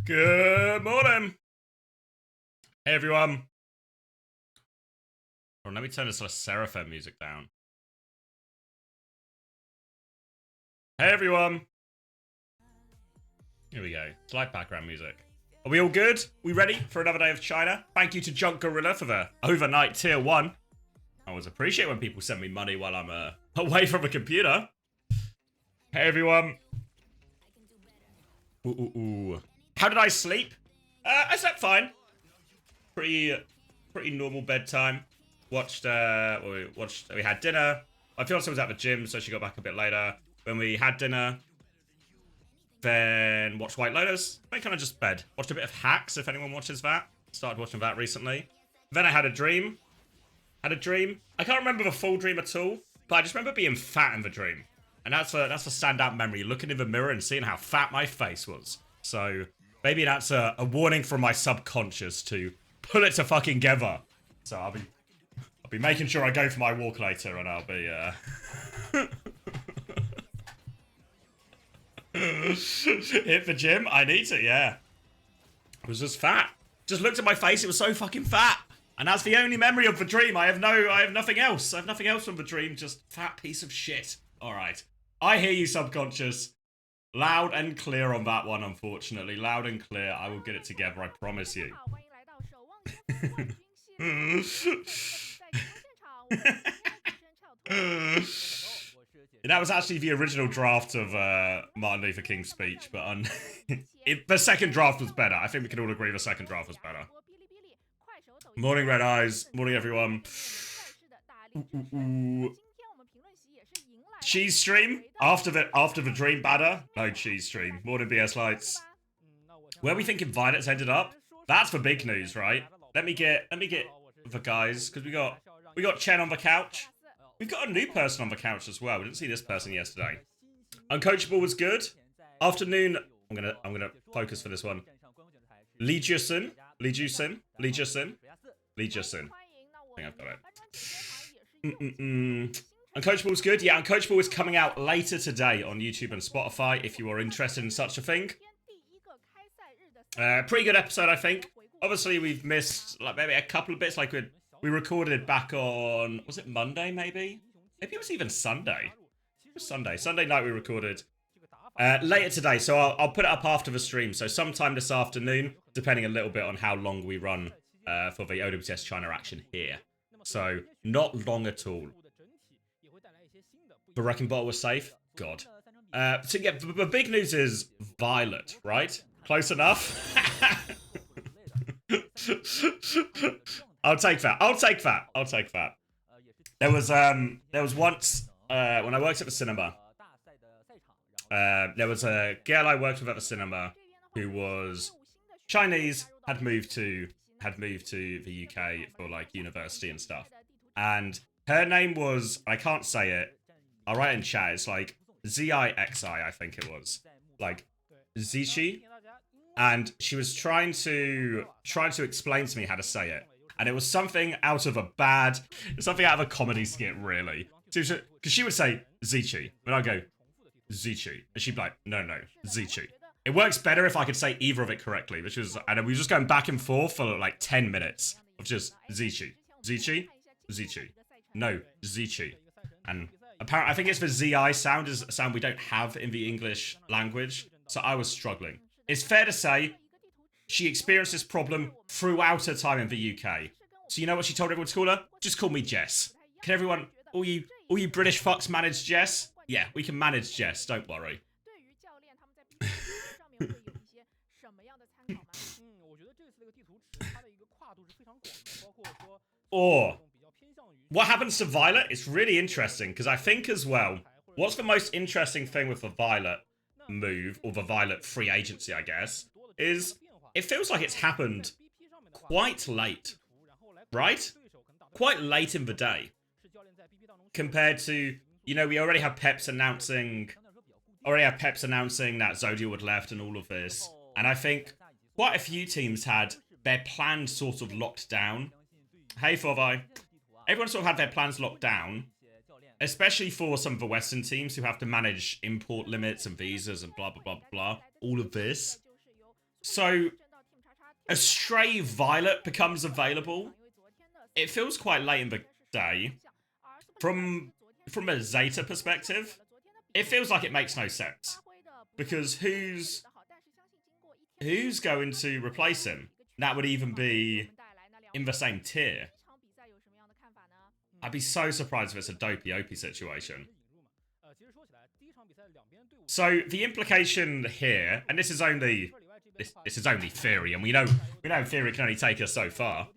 Good morning. Hey, everyone. Oh, let me turn this Seraphim music down. Hey, everyone. Here we go. Slight background music. Are we all good? We ready for another day of China? Thank you to Junk Gorilla for the overnight tier 1. I always appreciate when people send me money while I'm away from a computer. Hey, everyone. Ooh. How did I sleep? I slept fine. Pretty normal bedtime. We had dinner. My fiance was at the gym, so she got back a bit later. When we had dinner, then watched White Lotus. Then kind of just bed. Watched a bit of Hacks, if anyone watches that. Started watching that recently. Then I had a dream. I can't remember the full dream at all, but I just remember being fat in the dream. And that's a standout memory, looking in the mirror and seeing how fat my face was. So maybe that's a warning from my subconscious to pull it to fucking together. So I'll be making sure I go for my walk later, and I'll be hit the gym. I need to, yeah. I was just fat. Just looked at my face. It was so fucking fat, and that's the only memory of the dream. I have nothing else. I have nothing else from the dream. Just fat piece of shit. All right. I hear you, subconscious. Loud and clear on that one, unfortunately. Loud and clear. I will get it together. I promise you. That was actually the original draft of Martin Luther King's speech, but the second draft was better. I think we can all agree the second draft was better. Morning, Red Eyes. Morning, everyone. Cheese stream after the dream batter. No cheese stream. Morning, BS Lights. Where we thinking Violet's ended up? That's the big news, right? Let me get the guys, because we got Chen on the couch. We've got a new person on the couch as well. We didn't see this person yesterday. Uncoachable was good. Afternoon. I'm gonna focus for this one. Lee Jusin. I think I've got it. Uncoachable was good. Yeah, Uncoachable is coming out later today on YouTube and Spotify if you are interested in such a thing. Pretty good episode, I think. Obviously, we've missed like maybe a couple of bits. Like we recorded back on, was it Monday? Maybe it was even Sunday. It was Sunday night we recorded. Later today, so I'll put it up after the stream. So sometime this afternoon, depending a little bit on how long we run for the OWCS China action here. So not long at all. The wrecking ball was safe. God. So yeah, the big news is Violet, right? Close enough. I'll take that. There was once when I worked at the cinema. There was a girl I worked with at the cinema who was Chinese, had moved to the UK for like university and stuff, and her name was, I can't say it. I'll write it in chat. It's like Zixi, I think it was, like Zichi. And she was trying to explain to me how to say it, and it was something out of a comedy skit, really. Because she would say Zichi, and I'd go Zichi, and she'd be like, no, Zichi. It works better if I could say either of it correctly, and we were just going back and forth for like 10 minutes of just Zichi, no, Zichi, and apparently I think it's the ZI sound is a sound we don't have in the English language, so I was struggling. It's fair to say she experienced this problem throughout her time in the UK. So you know what she told everyone to call her? Just call me Jess. Can everyone, all you British fucks manage Jess? Yeah, we can manage Jess, don't worry. Or, what happens to Violet? It's really interesting, because I think as well, what's the most interesting thing with the Violet move, or the Violet free agency, I guess, is it feels like it's happened quite late, right? Quite late in the day. Compared to, you know, we already have Peps announcing that Zodiac had left and all of this. And I think quite a few teams had their plans sort of locked down. Hey, Fovi. Everyone sort of had their plans locked down. Especially for some of the Western teams who have to manage import limits and visas and blah, blah, blah, blah. All of this. So a stray Violet becomes available. It feels quite late in the day. From a Zeta perspective, it feels like it makes no sense. Because who's going to replace him? That would even be in the same tier. I'd be so surprised if it's a dopey OP situation. So the implication here, and this is only theory, and we know theory can only take us so far.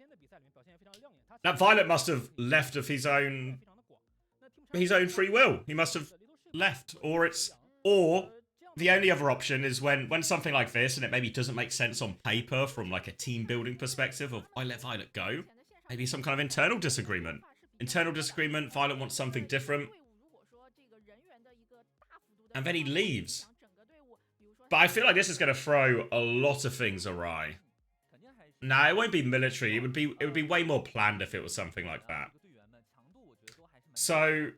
That Violet must have left of his own free will. He must have left, or the only other option is when something like this, and it maybe doesn't make sense on paper from like a team building perspective of I let Violet go. Maybe some kind of internal disagreement. Violet wants something different. And then he leaves. But I feel like this is going to throw a lot of things awry. Nah, it won't be military. It would be way more planned if it was something like that. So,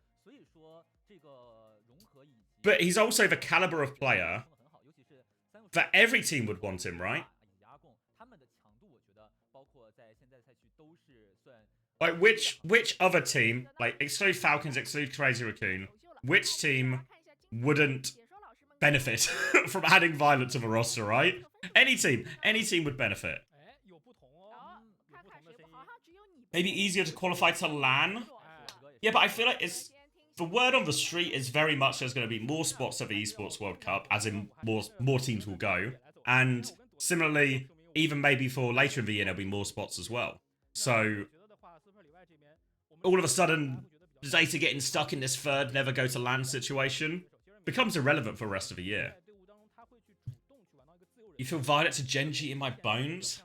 but he's also the caliber of player that every team would want him, right? Like, which other team, like, exclude Falcons, exclude Crazy Raccoon, which team wouldn't benefit from adding Violet to the roster, right? Any team would benefit. Maybe easier to qualify to LAN? Yeah, but I feel like the word on the street is very much there's going to be more spots at the Esports World Cup, as in more teams will go. And similarly, even maybe for later in the year, there'll be more spots as well. So, all of a sudden, Zeta getting stuck in this third never go to LAN situation becomes irrelevant for the rest of the year. You feel Violet to Genji in my bones?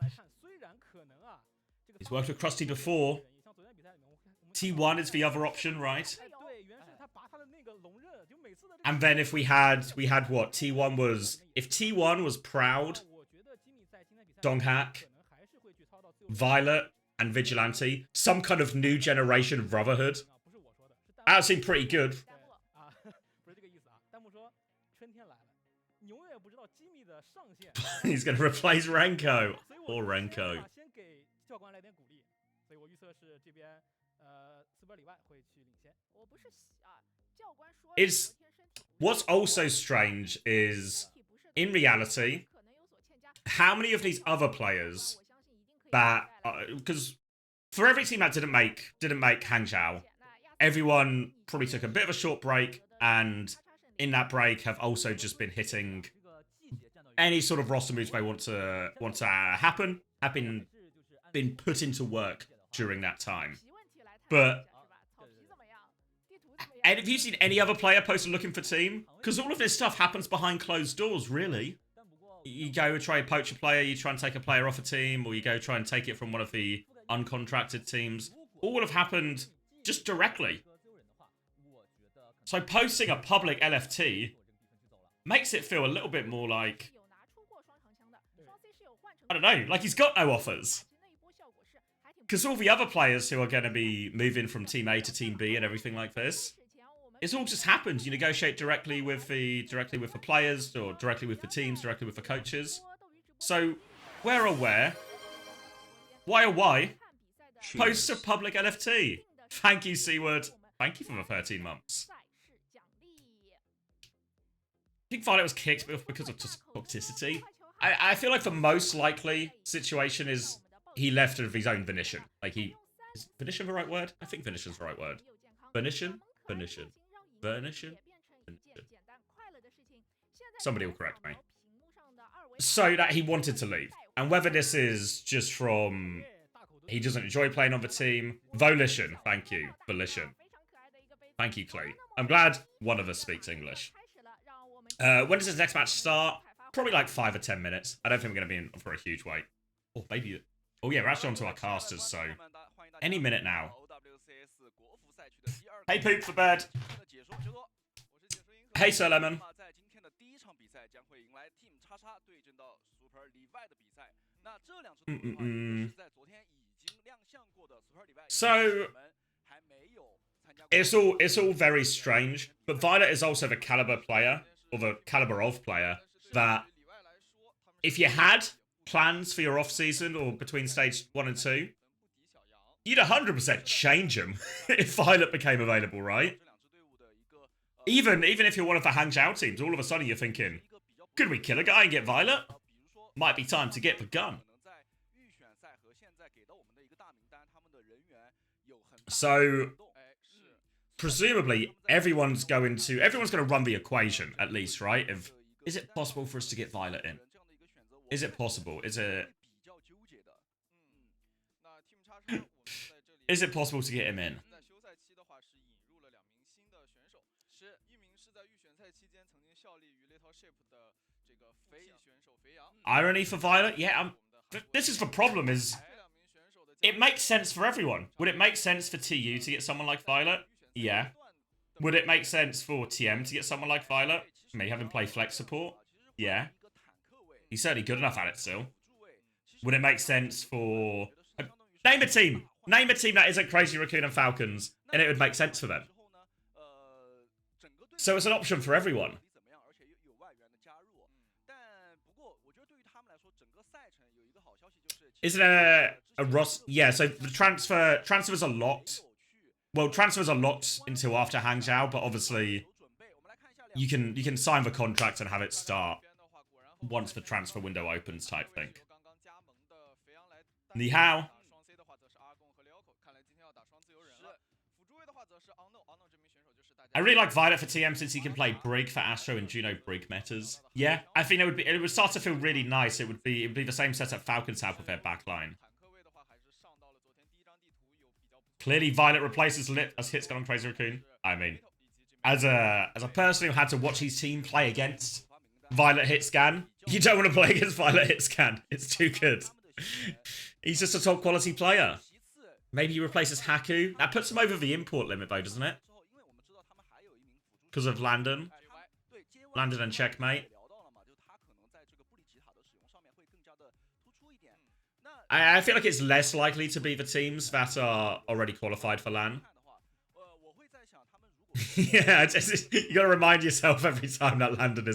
He's worked with Krusty before. T1 is the other option, right? And then if we had what? T1 was... If T1 was Proud, Donghack, Violet, and Vigilante, some kind of new generation Brotherhood, that would seem pretty good. He's going to replace Renko. Or Renko. What's also strange is, in reality, how many of these other players that... Because for every team that didn't make Hangzhou, everyone probably took a bit of a short break, and in that break have also just been hitting any sort of roster moves they want to happen, have been put into work during that time. But and have you seen any other player posted looking for team? Because all of this stuff happens behind closed doors, really. You go try and poach a player, you try and take a player off a team, or you go try and take it from one of the uncontracted teams. All would have happened just directly. So posting a public LFT makes it feel a little bit more like... I don't know, like he's got no offers. Because all the other players who are going to be moving from Team A to Team B and everything like this, it's all just happened. You negotiate directly with the players, or directly with the teams, directly with the coaches. So, we're aware. Why, oh why? Post a public LFT. Thank you, Seaward. Thank you for the 13 months. I think Violet was kicked because of toxicity. I feel like the most likely situation is he left of his own volition. Like is volition the right word? I think volition's the right word. Volition? Somebody will correct me. So that he wanted to leave. And whether this is just from he doesn't enjoy playing on the team. Volition. Thank you. Volition. Thank you, Clay. I'm glad one of us speaks English. When does this next match start? Probably like 5 or 10 minutes. I don't think we're going to be in for a huge wait. Oh, maybe... Oh, yeah, we're actually onto our casters, so... Any minute now. Hey, Poop for bed. Hey, Sir Lemon. So... It's all very strange, but Violet is also the caliber player, or the caliber of player, that if you had plans for your off season or between stage 1 and 2, you'd 100% change them if Violet became available, right? Even if you're one of the Hangzhou teams, all of a sudden you're thinking, could we kill a guy and get Violet? Might be time to get the gun. So presumably everyone's going to run the equation at least, right? Is it possible for us to get Violet in? Is it possible? Is it possible to get him in? Irony for Violet? Yeah, this is the problem, is it makes sense for everyone. Would it make sense for TU to get someone like Violet? Yeah. Would it make sense for TM to get someone like Violet? Maybe have him play flex support? Yeah. He's certainly good enough at it still. Would it make sense for... Name a team! Name a team that isn't Crazy Raccoon and Falcons, and it would make sense for them. So it's an option for everyone. Isn't there a Ross? Yeah, so the transfers are locked. Well, transfers are locked until after Hangzhou, but obviously you can sign the contract and have it start once the transfer window opens, type thing. Ni hao. I really like Violet for TM since he can play Brig for Astro and Juno Brig metas. Yeah, I think it would start to feel really nice. It would be the same setup Falcons have with their backline. Clearly, Violet replaces Lit as Hit's gone on Crazy Raccoon. I mean, as a person who had to watch his team play against Violet Hitscan, you don't want to play against Violet Hitscan. It's too good. He's just a top quality player. Maybe he replaces Haku. That puts him over the import limit though, doesn't it? Because of Landon. Landon and Checkmate. I feel like it's less likely to be the teams that are already qualified for LAN. Yeah, you gotta remind yourself every time that Landon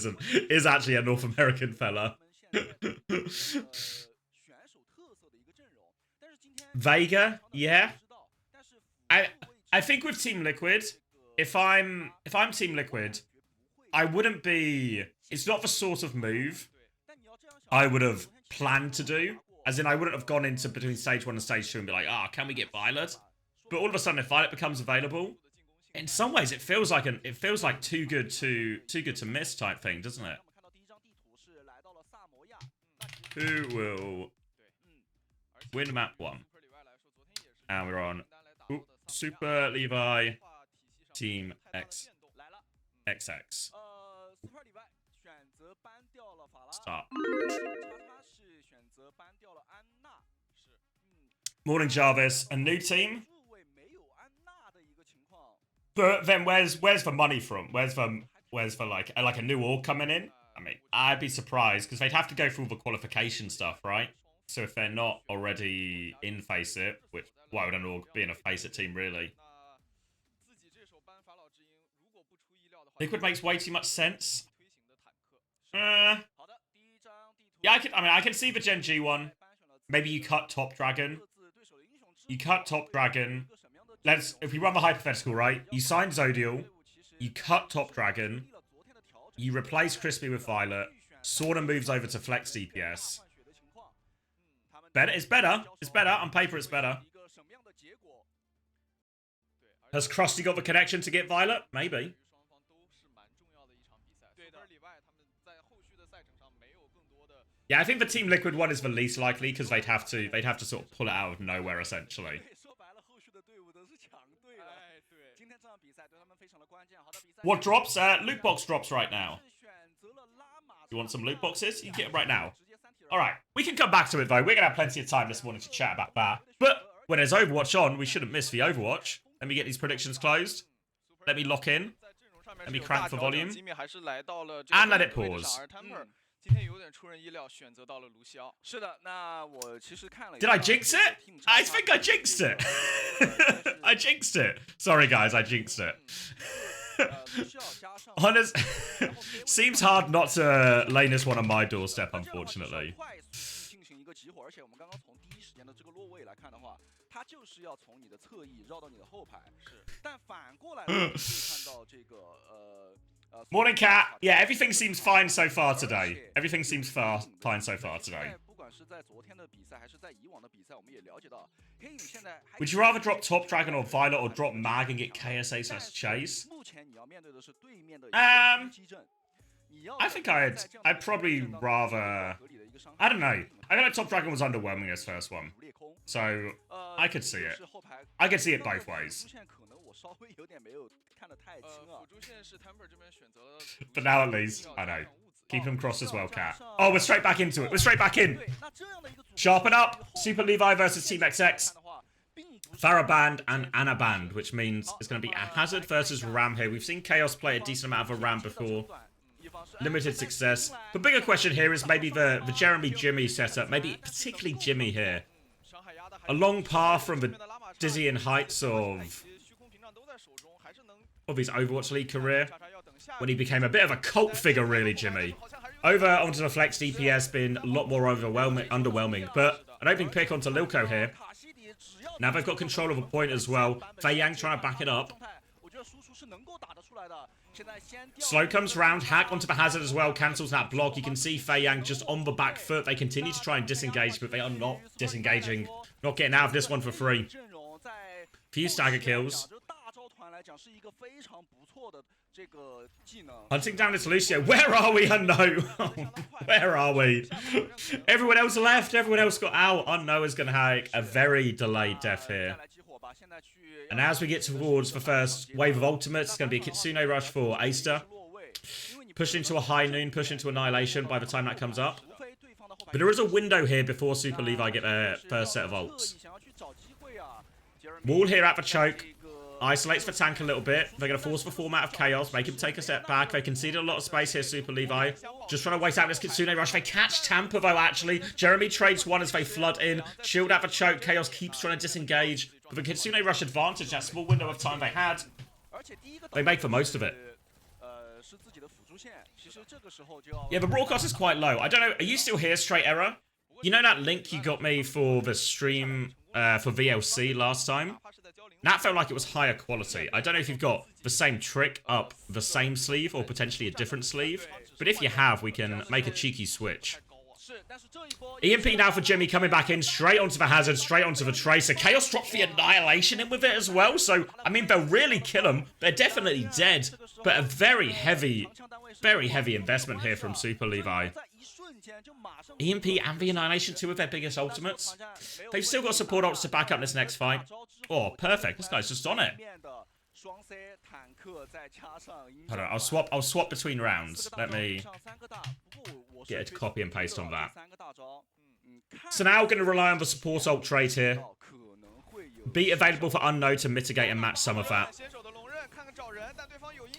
is actually a North American fella. Vega, yeah. I think with Team Liquid, if I'm Team Liquid, I wouldn't be... It's not the sort of move I would have planned to do. As in, I wouldn't have gone into between stage 1 and stage 2 and be like, can we get Violet? But all of a sudden, if Violet becomes available, in some ways it feels like too good to miss type thing, doesn't it? Who will win map 1? And we're on Super Levi Team XX. Start. Morning, Jarvis. A new team? But then where's the money from? Where's the like a new org coming in? I mean, I'd be surprised because they'd have to go through all the qualification stuff, right? So if they're not already in Face It, which why would an org be in a Face It team really? Liquid makes way too much sense. Yeah, I can see the Gen G one. Maybe you cut Top Dragon. If we run the hypothetical, right? You sign Zodial, you cut Top Dragon, you replace Crispy with Violet, Sorna moves over to Flex DPS. It's better. On paper, it's better. Has Krusty got the connection to get Violet? Maybe. Yeah, I think the Team Liquid one is the least likely because they'd have to sort of pull it out of nowhere essentially. What drops? Loot box drops right now. You want some loot boxes? You can get them right now. Alright, we can come back to it though. We're going to have plenty of time this morning to chat about that. But when there's Overwatch on, we shouldn't miss the Overwatch. Let me get these predictions closed. Let me lock in. Let me crank for volume. And let it pause. Did I jinx it? I think I jinxed it. I jinxed it. Sorry guys, I jinxed it. Seems hard not to lay this one on my doorstep, unfortunately. Morning, Cat. Yeah, everything seems fine so far today. Everything seems fine so far today. Would you rather drop Top Dragon or Violet or drop Mag and get KSA/Chase? I think I'd probably rather... I don't know. I feel like Top Dragon was underwhelming this first one. So, I could see it. I could see it both ways. But now at least, I know. Keep him crossed as well, Cat. Oh, we're straight back into it. We're straight back in. Sharpen up. Super Levi versus Team XX. Farah Band and Anna Band, which means it's going to be a Hazard versus Ram here. We've seen Chaos play a decent amount of a Ram before. Limited success. The bigger question here is maybe the Jeremy Jimmy setup. Maybe particularly Jimmy here. A long path from the dizzying heights of his Overwatch League career, when he became a bit of a cult figure, really, Jimmy. Over onto the flex DPS been a lot more underwhelming, but an opening pick onto Lilko here. Now they've got control of a point as well. Fei Yang trying to back it up. Slow comes round, Hack onto the Hazard as well, cancels that block. You can see Fei Yang just on the back foot. They continue to try and disengage, but they are not disengaging. Not getting out of this one for free. Few stagger kills. Hunting down this Lucio. Where are we, Unknown? Where are we? Everyone else left. Everyone else got out. Unknown is going to have a very delayed death here. And as we get towards the first wave of ultimates, it's going to be a Kitsune Rush for Aster. Push into a High Noon, push into Annihilation by the time that comes up. But there is a window here before Super Levi get their first set of ults. Wall here at the choke. Isolates the tank a little bit. They're going to force the form out of Chaos, make him take a step back. They conceded a lot of space here, Super Levi. Just trying to wait out this Kitsune Rush. They catch Tampa, though, actually. Jeremy trades one as they flood in. Shield out the choke. Chaos keeps trying to disengage. But the Kitsune Rush advantage, that small window of time they had, they make the most of it. Yeah, the broadcast is quite low. I don't know. Are you still here, Straight Error? You know that link you got me for the stream for VLC last time? That felt like it was higher quality. I don't know if you've got the same trick up the same sleeve or potentially a different sleeve. But if you have, we can make a cheeky switch. EMP now for Jimmy coming back in. Straight onto the Hazard, straight onto the Tracer. Chaos drops the Annihilation in with it as well. So, I mean, they'll really kill him. They're definitely dead. But a very heavy investment here from Super Levi. EMP and the Annihilation, two of their biggest ultimates. They've still got support ults to back up this next fight. Oh, perfect. This guy's just on it. Hold on, I'll swap between rounds. Let me get it to copy and paste on that. So now we're going to rely on the support ult trade here. Be available for Unknown to mitigate and match some of that.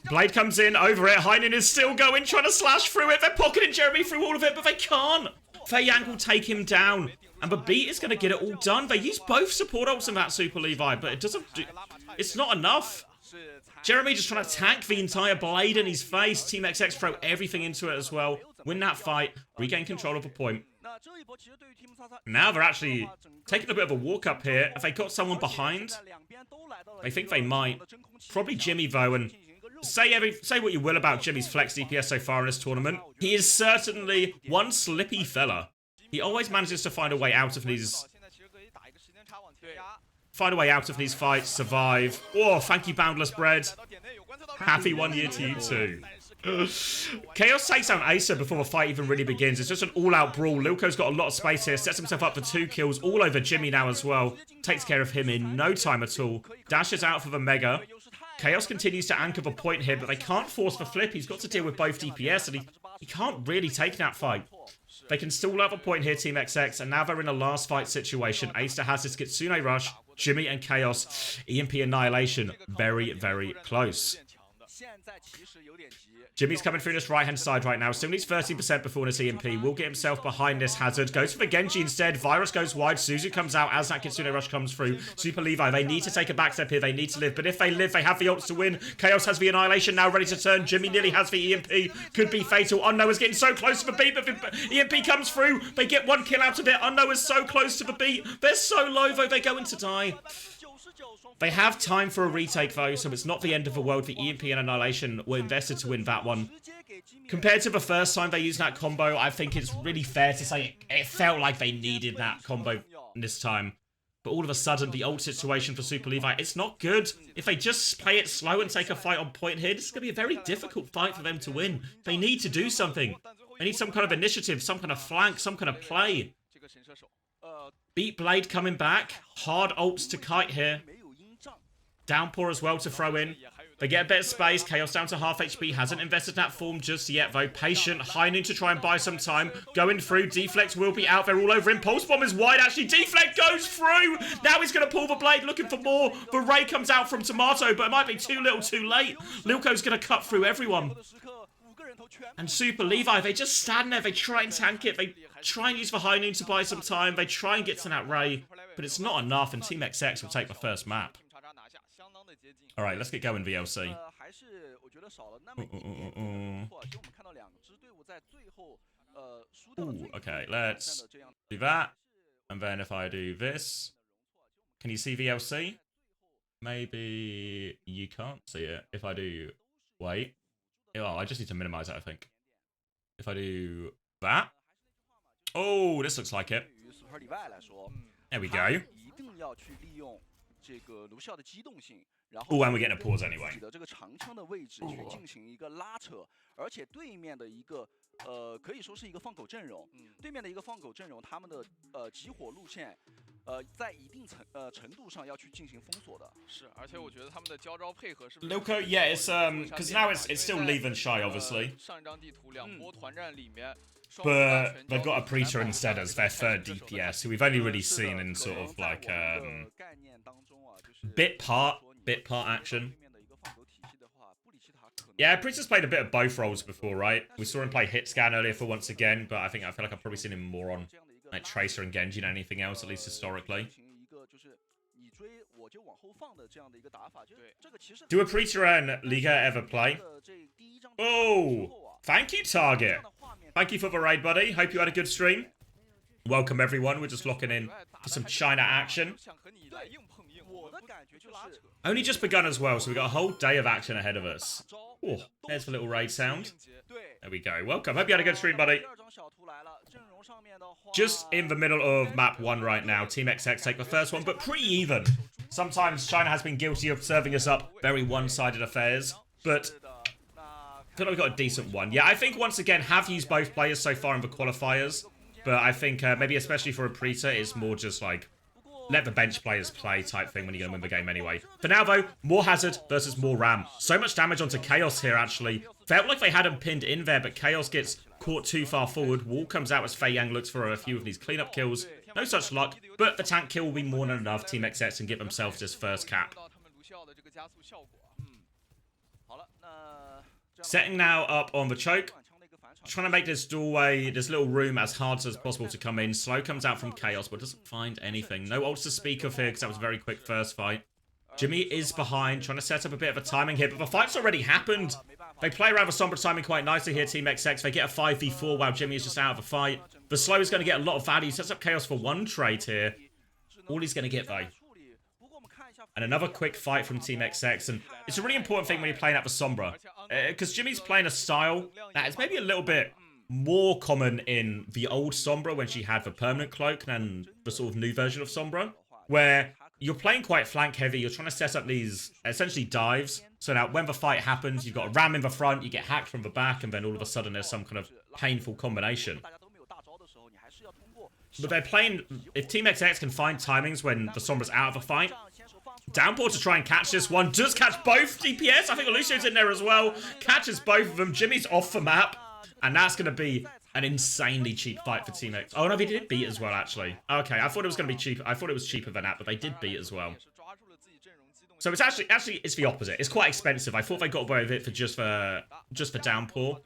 Blade comes in, over it. Heinen is still going, trying to slash through it. They're pocketing Jeremy through all of it, but they can't. Fei Yang will take him down. And the beat is going to get it all done. They use both support ults in that Super Levi, but it doesn't do... It's not enough. Jeremy just trying to tank the entire Blade in his face. Team XX throw everything into it as well. Win that fight. Regain control of a point. Now they're actually taking a bit of a walk up here. Have they got someone behind? They think they might. Probably Jimmy, though, and say what you will about Jimmy's flex DPS so far in this tournament. He is certainly one slippy fella. He always manages to find a way out of these... fights, survive. Oh, thank you, Boundless Bread. Happy 1 year to you too. Chaos takes down Acer before the fight even really begins. It's just an all-out brawl. Lilko's got a lot of space here. Sets himself up for 2 kills all over Jimmy now as well. Takes care of him in no time at all. Dashes out for the Mega. Chaos continues to anchor the point here, but they can't force the flip. He's got to deal with both DPS, and he can't really take that fight. They can still have a point here, Team XX, and now they're in a last fight situation. Acer has his Kitsune Rush, Jimmy and Chaos, EMP Annihilation. Very, very close. Jimmy's coming through this right-hand side right now. Still needs 30% before this EMP. Will get himself behind this Hazard. Goes for the Genji instead. Virus goes wide. Suzu comes out as that Kitsune Rush comes through. Super Levi, they need to take a back step here. They need to live. But if they live, they have the ults to win. Chaos has the Annihilation now ready to turn. Jimmy nearly has the EMP. Could be fatal. Unknown is getting so close to the beat, but the EMP comes through. They get one kill out of it. Unknown is so close to the beat. They're so low, though. They're going to die. They have time for a retake, though, so it's not the end of the world. The EMP and Annihilation were invested to win that one. Compared to the first time they used that combo, I think it's really fair to say it felt like they needed that combo this time. But all of a sudden, the ult situation for Super Levi, it's not good. If they just play it slow and take a fight on point here, this is going to be a very difficult fight for them to win. They need to do something. They need some kind of initiative, some kind of flank, some kind of play. Beat Blade coming back. Hard ults to kite here. Downpour as well to throw in. They get a bit of space. Chaos down to half HP. Hasn't invested that form just yet, though. Patient. High noon to try and buy some time. Going through. Deflect will be out. They're all over him. Pulse Bomb is wide, actually. Deflect goes through. Now he's going to pull the blade, looking for more. The Ray comes out from Tomato, but it might be too little too late. Lilko's going to cut through everyone. And Super Levi, they just stand there. They try and tank it. They try and use the high noon to buy some time. They try and get to that Ray, but it's not enough, and Team XX will take the first map. All right, let's get going, VLC. Ooh, okay, let's do that. And then if I do this, can you see VLC? Maybe you can't see it. If I do, wait. Oh, I just need to minimize that, I think. If I do that. Oh, this looks like it. There we go. Oh, and we're getting a pause anyway. Lilko, yeah, it's because now it's still Leave and Shy, obviously. But they've got a Preacher instead as their third DPS, who we've only really seen in sort of like bit part action. Yeah, Preacher's played a bit of both roles before, right? We saw him play Hit Scan earlier for once again, but I feel like I've probably seen him more on like Tracer and Genji than anything else, at least historically. Do a Preacher and Liga ever play? Oh, thank you, Target. Thank you for the raid, buddy. Hope you had a good stream. Welcome, everyone. We're just locking in for some China action. Only just begun as well, so we've got a whole day of action ahead of us. Oh, there's the little raid sound. There we go. Welcome. Hope you had a good stream, buddy. Just in the middle of map 1 right now. Team XX take the first one, but pretty even. Sometimes China has been guilty of serving us up very one-sided affairs, but I feel like we've got a decent one. Yeah, I think once again, have used both players so far in the qualifiers, but I think maybe especially for a Preacher, it's more just like let the bench players play type thing when you're going to win the game anyway. For now, though, more Hazard versus more Ram. So much damage onto Chaos here, actually. Felt like they had him pinned in there, but Chaos gets caught too far forward. Wall comes out as Fei Yang looks for a few of these cleanup kills. No such luck, but the tank kill will be more than enough. Team XX can give themselves this first cap. Setting now up on the choke. Trying to make this doorway, this little room, as hard as possible to come in. Slow comes out from Chaos, but doesn't find anything. No ults to speak of here, because that was a very quick first fight. Jimmy is behind, trying to set up a bit of a timing here, but the fight's already happened. They play around the Sombra timing quite nicely here, Team XX. They get a 5v4 while Jimmy is just out of the fight. The Slow is going to get a lot of value. Sets up Chaos for one trade here. All he's going to get, though. And another quick fight from Team XX. And it's a really important thing when you're playing out the Sombra. Because Jimmy's playing a style that is maybe a little bit more common in the old Sombra when she had the permanent cloak than the sort of new version of Sombra. Where you're playing quite flank heavy. You're trying to set up these essentially dives. So now when the fight happens, you've got a ram in the front, you get hacked from the back, and then all of a sudden there's some kind of painful combination. But they're playing, if Team XX can find timings when the Sombra's out of a fight, Downpour to try and catch this one. Does catch both DPS. I think Lucio's in there as well. Catches both of them. Jimmy's off the map. And that's going to be an insanely cheap fight for Team X. Oh, no, they did beat as well, actually. Okay, I thought it was going to be cheap. I thought it was cheaper than that, but they did beat as well. So it's actually it's the opposite. It's quite expensive. I thought they got away with it for just for downpour.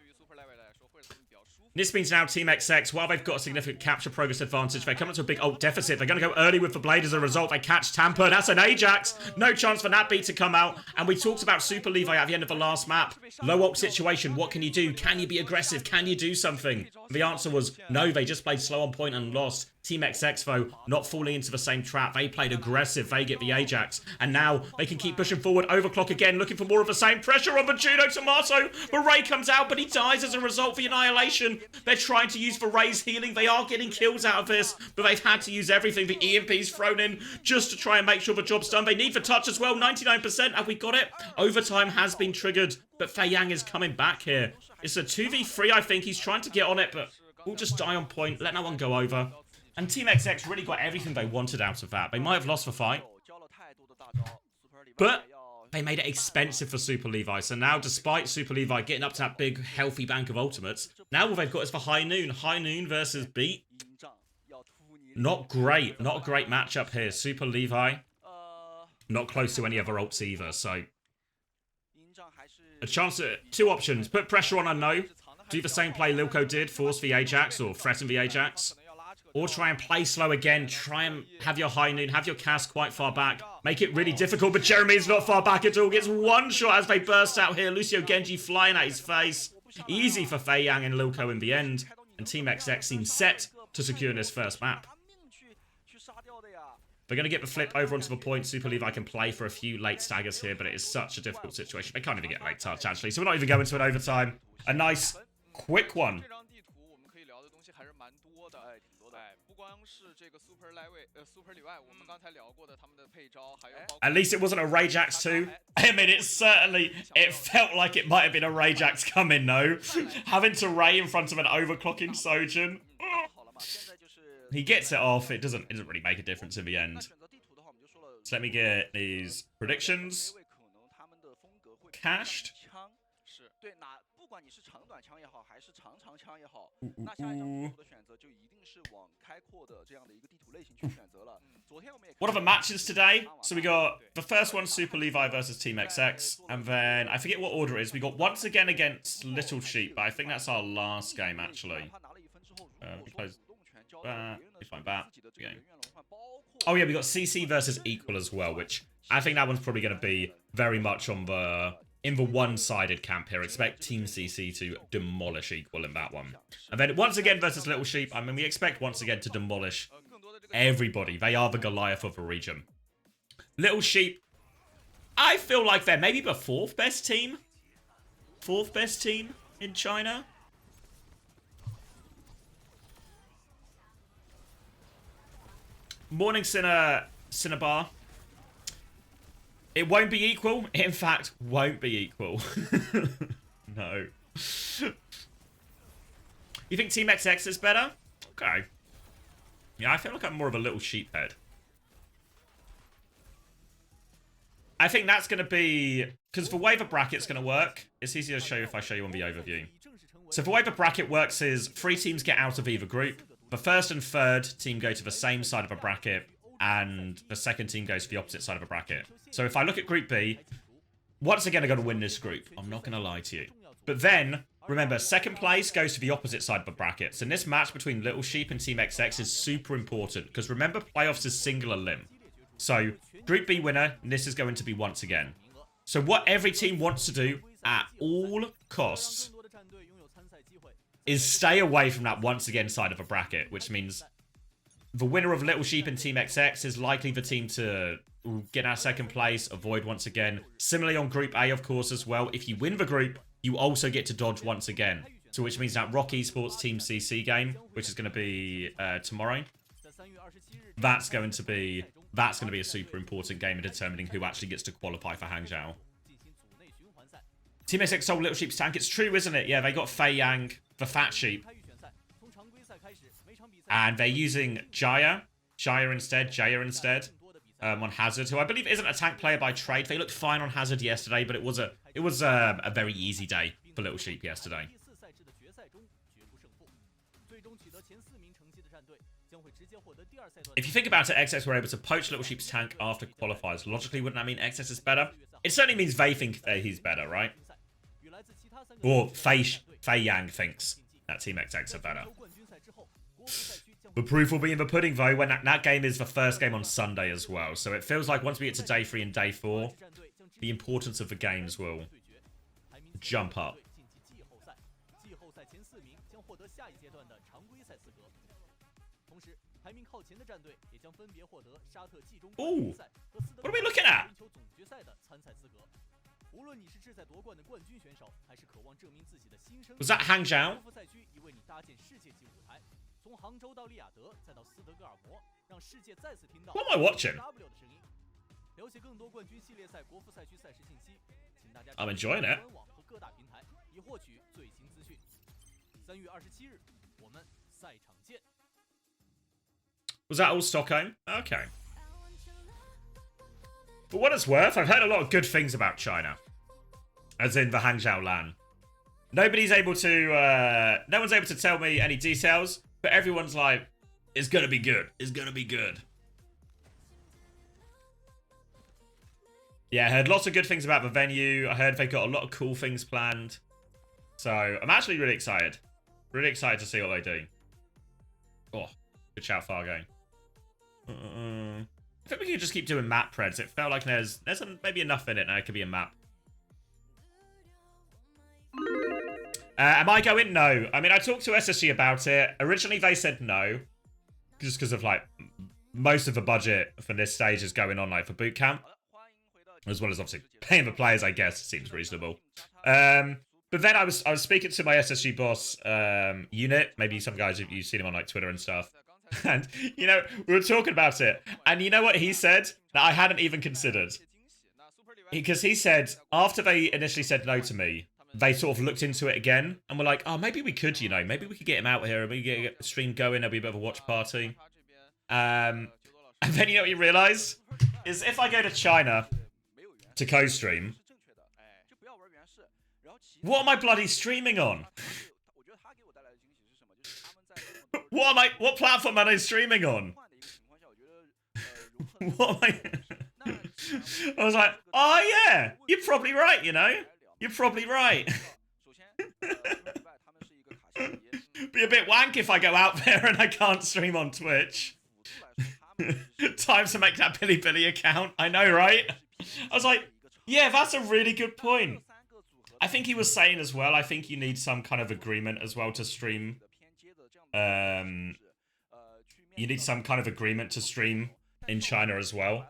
This means now Team XX, while they've got a significant capture progress advantage, they come into a big ult deficit. They're going to go early with the blade as a result. They catch Tampa. That's an Ajax. No chance for that beat to come out. And we talked about Super Levi at the end of the last map. Low ult situation. What can you do? Can you be aggressive? Can you do something? The answer was no. They just played slow on point and lost. Team XX, though, not falling into the same trap. They played aggressive. They get the Ajax. And now they can keep pushing forward. Overclock again, looking for more of the same. Pressure on the Judo Tomato. But Ray comes out, but he dies as a result of the annihilation. They're trying to use the Ray's healing. They are getting kills out of this, but they've had to use everything. The EMP's thrown in just to try and make sure the job's done. They need the touch as well. 99%. Have we got it? Overtime has been triggered, but Fei Yang is coming back here. It's a 2v3, I think. He's trying to get on it, but we'll just die on point. Let no one go over. And Team XX really got everything they wanted out of that. They might have lost the fight, but they made it expensive for Super Levi. So now, despite Super Levi getting up to that big, healthy bank of ultimates, now all they've got is for High Noon. High Noon versus Beat. Not great. Not a great matchup here. Super Levi, not close to any other ults either. So, a chance at two options. Put pressure on Unknown. Do the same play Lilko did. Force the Ajax or threaten the Ajax. Or try and play slow again. Try and have your High Noon, have your cast quite far back. Make it really difficult, but Jeremy's not far back at all. Gets one shot as they burst out here. Lucio Genji flying at his face. Easy for Fei Yang and Lilko in the end. And Team XX seems set to secure this first map. They're going to get the flip over onto the point. Super Levi can play for a few late staggers here, but it is such a difficult situation. They can't even get late touch, actually. So we're not even going to an overtime. A nice, quick one. At least it wasn't a Rajax 2. I mean, it felt like it might have been a Rajax coming, though. Having to Ray in front of an overclocking Sojin. He gets it off. It doesn't really make a difference in the end. So let me get these predictions cached. What are the matches today? So we got the first one, Super Levi versus Team XX, and then I forget what order it is. We got once again against Little Sheep, but I think that's our last game actually. We close that. We find that game. Oh yeah, we got CC versus Equal as well, which I think that one's probably going to be very much on the one-sided camp here. Expect Team CC to demolish Equal in that one. And then once again versus Little Sheep, I mean, we expect once again to demolish everybody. They are the Goliath of the region. Little Sheep, I feel like they're maybe the fourth best team. Fourth best team in China. Morning, Cinnabar. It won't be equal. In fact, won't be equal. No. You think Team XX is better? Okay. Yeah, I feel like I'm more of a Little Sheephead. I think that's going to be... Because the way the bracket's going to work, it's easier to show you if I show you on the overview. So the way the bracket works is 3 teams get out of either group. The first and third team go to the same side of a bracket, and the second team goes to the opposite side of a bracket. So if I look at Group B, once again, I'm going to win this group. I'm not going to lie to you. But then, remember, second place goes to the opposite side of the brackets. And this match between Little Sheep and Team XX is super important, because remember, playoffs is singular limb. So, Group B winner, and this is going to be once again. So what every team wants to do at all costs is stay away from that once again side of a bracket, which means the winner of Little Sheep and Team XX is likely the team to get our second place, avoid once again. Similarly on Group A, of course, as well. If you win the group, you also get to dodge once again. So which means that Rock Esports Team CC game, which is going to be tomorrow, that's going to be a super important game in determining who actually gets to qualify for Hangzhou. Team XX sold Little Sheep's tank. It's true, isn't it? Yeah, they got Fei Yang, the fat sheep. And they're using Jaya instead, on Hazard, who I believe isn't a tank player by trade. They looked fine on Hazard yesterday, but it was a very easy day for Little Sheep yesterday. If you think about it, XS were able to poach Little Sheep's tank after qualifiers. Logically, wouldn't that mean XS is better? It certainly means they think that he's better, right? Or Fei Yang thinks that Team XX are better. The proof will be in the pudding, though, when that game is the first game on Sunday as well. So it feels like once we get to day 3 and day 4, the importance of the games will jump up. Ooh, what are we looking at? Was that Hangzhou? What am I watching? I'm enjoying it. Was that all Stockholm? Okay. For what it's worth, I've heard a lot of good things about China. As in the Hangzhou LAN. Nobody's able to, no one's able to tell me any details, but everyone's like, it's gonna be good. It's gonna be good. Yeah, I heard lots of good things about the venue. I heard they've got a lot of cool things planned. So, I'm actually really excited. Really excited to see what they do. Oh, good shout, Fargo. I think we could just keep doing map preds. It felt like there's maybe enough in it now. It could be a map. Am I going? No. I mean, I talked to SSG about it. Originally, they said no. Just because of, like, most of the budget for this stage is going on, like, for boot camp. As well as, obviously, paying the players, I guess, seems reasonable. But then I was speaking to my SSG boss, Unit. Maybe some guys, you've seen him on, like, Twitter and stuff. And, you know, we were talking about it. And you know what he said? That I hadn't even considered. Because he said, after they initially said no to me, they sort of looked into it again. And were like, oh, maybe we could, you know. Maybe we could get him out here. And we get the stream going. There'll be a bit of a watch party. And then, you know what you realise? Is if I go to China to co-stream, what am I bloody streaming on? What platform am I streaming on? What am I? I was like, oh yeah, you're probably right, you know? You're probably right. Be a bit wank if I go out there and I can't stream on Twitch. Time to make that Bilibili account. I know, right? I was like, yeah, that's a really good point. I think he was saying as well, I think you need some kind of agreement as well to stream. You need some kind of agreement to stream in China as well.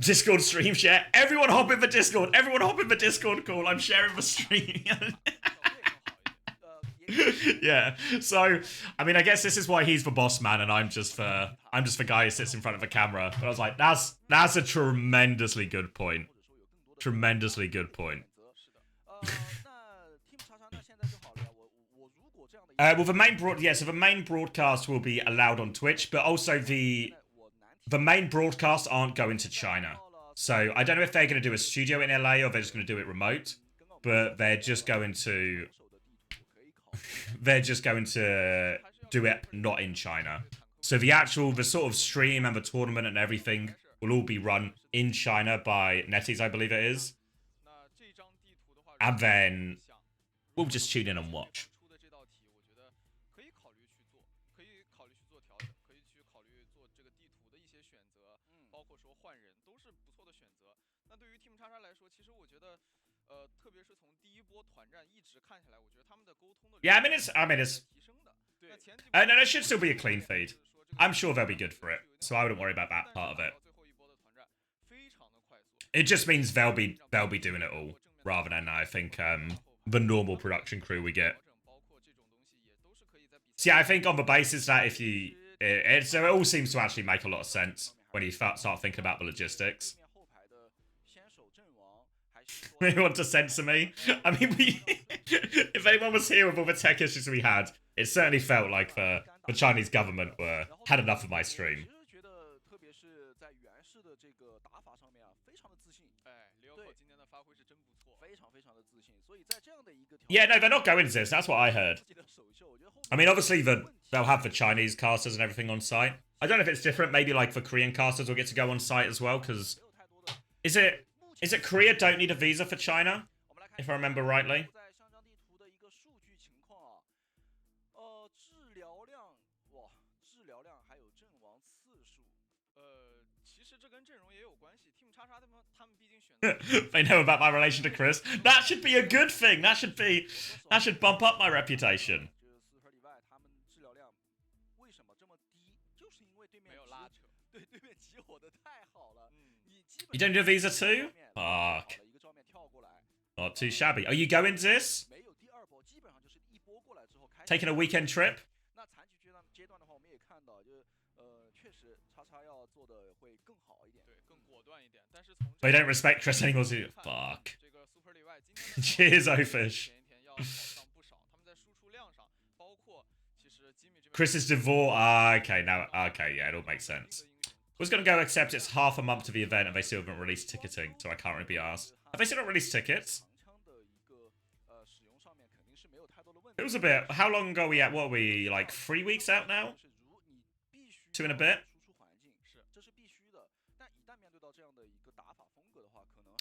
Discord stream share. Everyone hop in the Discord. Everyone hop in the Discord call. I'm sharing the stream. Yeah. So, I mean, I guess this is why he's the boss man and I'm just the guy who sits in front of the camera. But I was like, that's a tremendously good point. Tremendously good point. Well, the main broadcast will be allowed on Twitch, but also the main broadcasts aren't going to China. So I don't know if they're going to do a studio in LA or they're just going to do it remote, but they're just going to do it not in China. So the sort of stream and the tournament and everything will all be run in China by NetEase, I believe it is. And then we'll just tune in and watch. Yeah, I mean it's no, it should still be a clean feed. I'm sure they'll be good for it, so I wouldn't worry about that part of it. It just means they'll be doing it all, rather than I think the normal production crew we get. So yeah, I think on the basis that if you, it all seems to actually make a lot of sense when you start thinking about the logistics. You want to censor me? I mean, if anyone was here with all the tech issues we had, it certainly felt like the Chinese government had enough of my stream. Yeah, no, they're not going to this. That's what I heard. I mean, obviously, they'll have the Chinese casters and everything on site. I don't know if it's different. Maybe like for Korean casters will get to go on site as well. Because is it Korea don't need a visa for China, if I remember rightly? They know about my relation to Chris. That should be a good thing. That should bump up my reputation. You don't do a visa too? Fuck. Not too shabby. Are you going to this? Taking a weekend trip? They don't respect Chris anymore. Fuck. Cheers, Ofish. Chris is divorced. Okay, now. Okay, yeah, it all makes sense. I was going to go accept it's half a month to the event and they still haven't released ticketing, so I can't really be asked. Have they still not released tickets? It was a bit. How long ago are we at? What are we, like 3 weeks out now? 2 and a bit?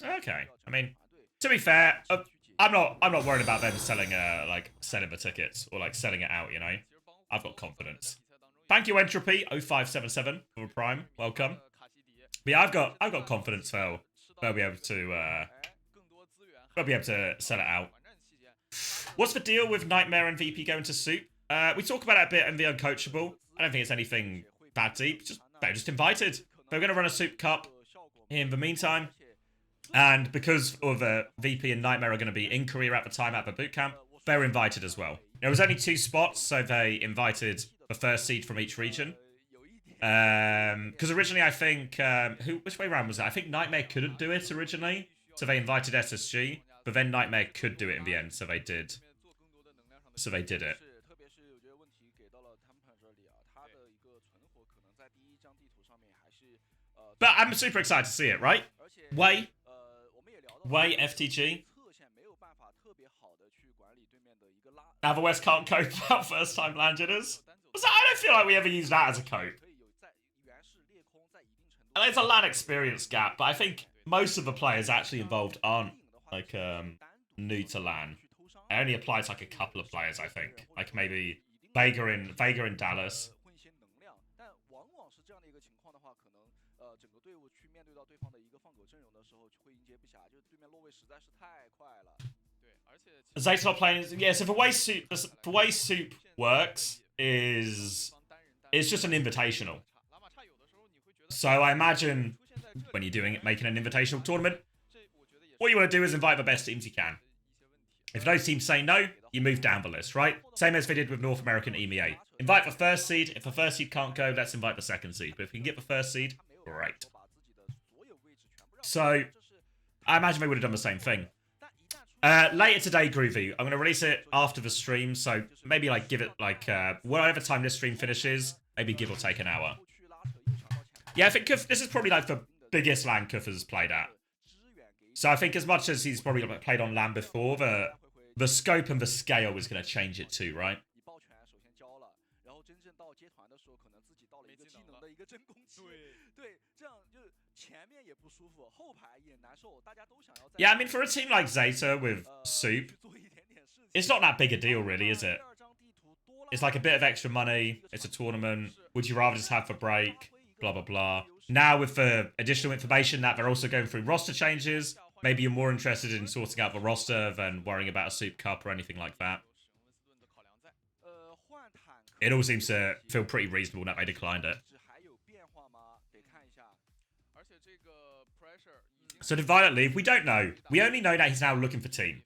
Okay. I mean, to be fair, I'm not worried about them selling the tickets or like selling it out, you know? I've got confidence. Thank you, Entropy 0577 for a Prime. Welcome. But yeah, I've got confidence they'll be able to sell it out. What's the deal with Nightmare and VP going to Soup? We talk about it a bit in the Uncoachable. I don't think it's anything that deep. They're just invited. They're going to run a Soup Cup in the meantime. And because of VP and Nightmare are going to be in Korea at the time at the bootcamp, they're invited as well. There was only 2 spots, so they invited the first seed from each region. Because originally I think, which way around was it? I think Nightmare couldn't do it originally, so they invited SSG. But then Nightmare could do it in the end, so they did. So they did it. But I'm super excited to see it, right? Way FTG. Now the West can't cope about first-time land jitters. I don't feel like we ever use that as a cope. And there's a LAN experience gap, but I think most of the players actually involved aren't like new to LAN. It only applies to like a couple of players, I think. Like maybe Vega in Dallas. Zayt's not playing. Yeah, so the way Soup works is it's just an invitational. So I imagine when you're making an invitational tournament, what you want to do is invite the best teams you can. If those teams say no, you move down the list, right? Same as they did with North American EMEA. Invite the first seed. If the first seed can't go, let's invite the second seed. But if we can get the first seed, great. So I imagine they would have done the same thing. Later today, Groovy, I'm going to release it after the stream, so maybe like give it like whatever time this stream finishes, maybe give or take an hour. Yeah, I think this is probably like the biggest LAN Kuf has played at. So I think as much as he's probably played on LAN before, the scope and the scale is going to change it too, right? Yeah, I mean, for a team like Zeta with Soup, it's not that big a deal, really, is it? It's like a bit of extra money. It's a tournament. Would you rather just have the break? Blah, blah, blah. Now, with the additional information that they're also going through roster changes, maybe you're more interested in sorting out the roster than worrying about a Soup Cup or anything like that. It all seems to feel pretty reasonable that they declined it. So did Violet leave? We don't know. We only know that he's now looking for team.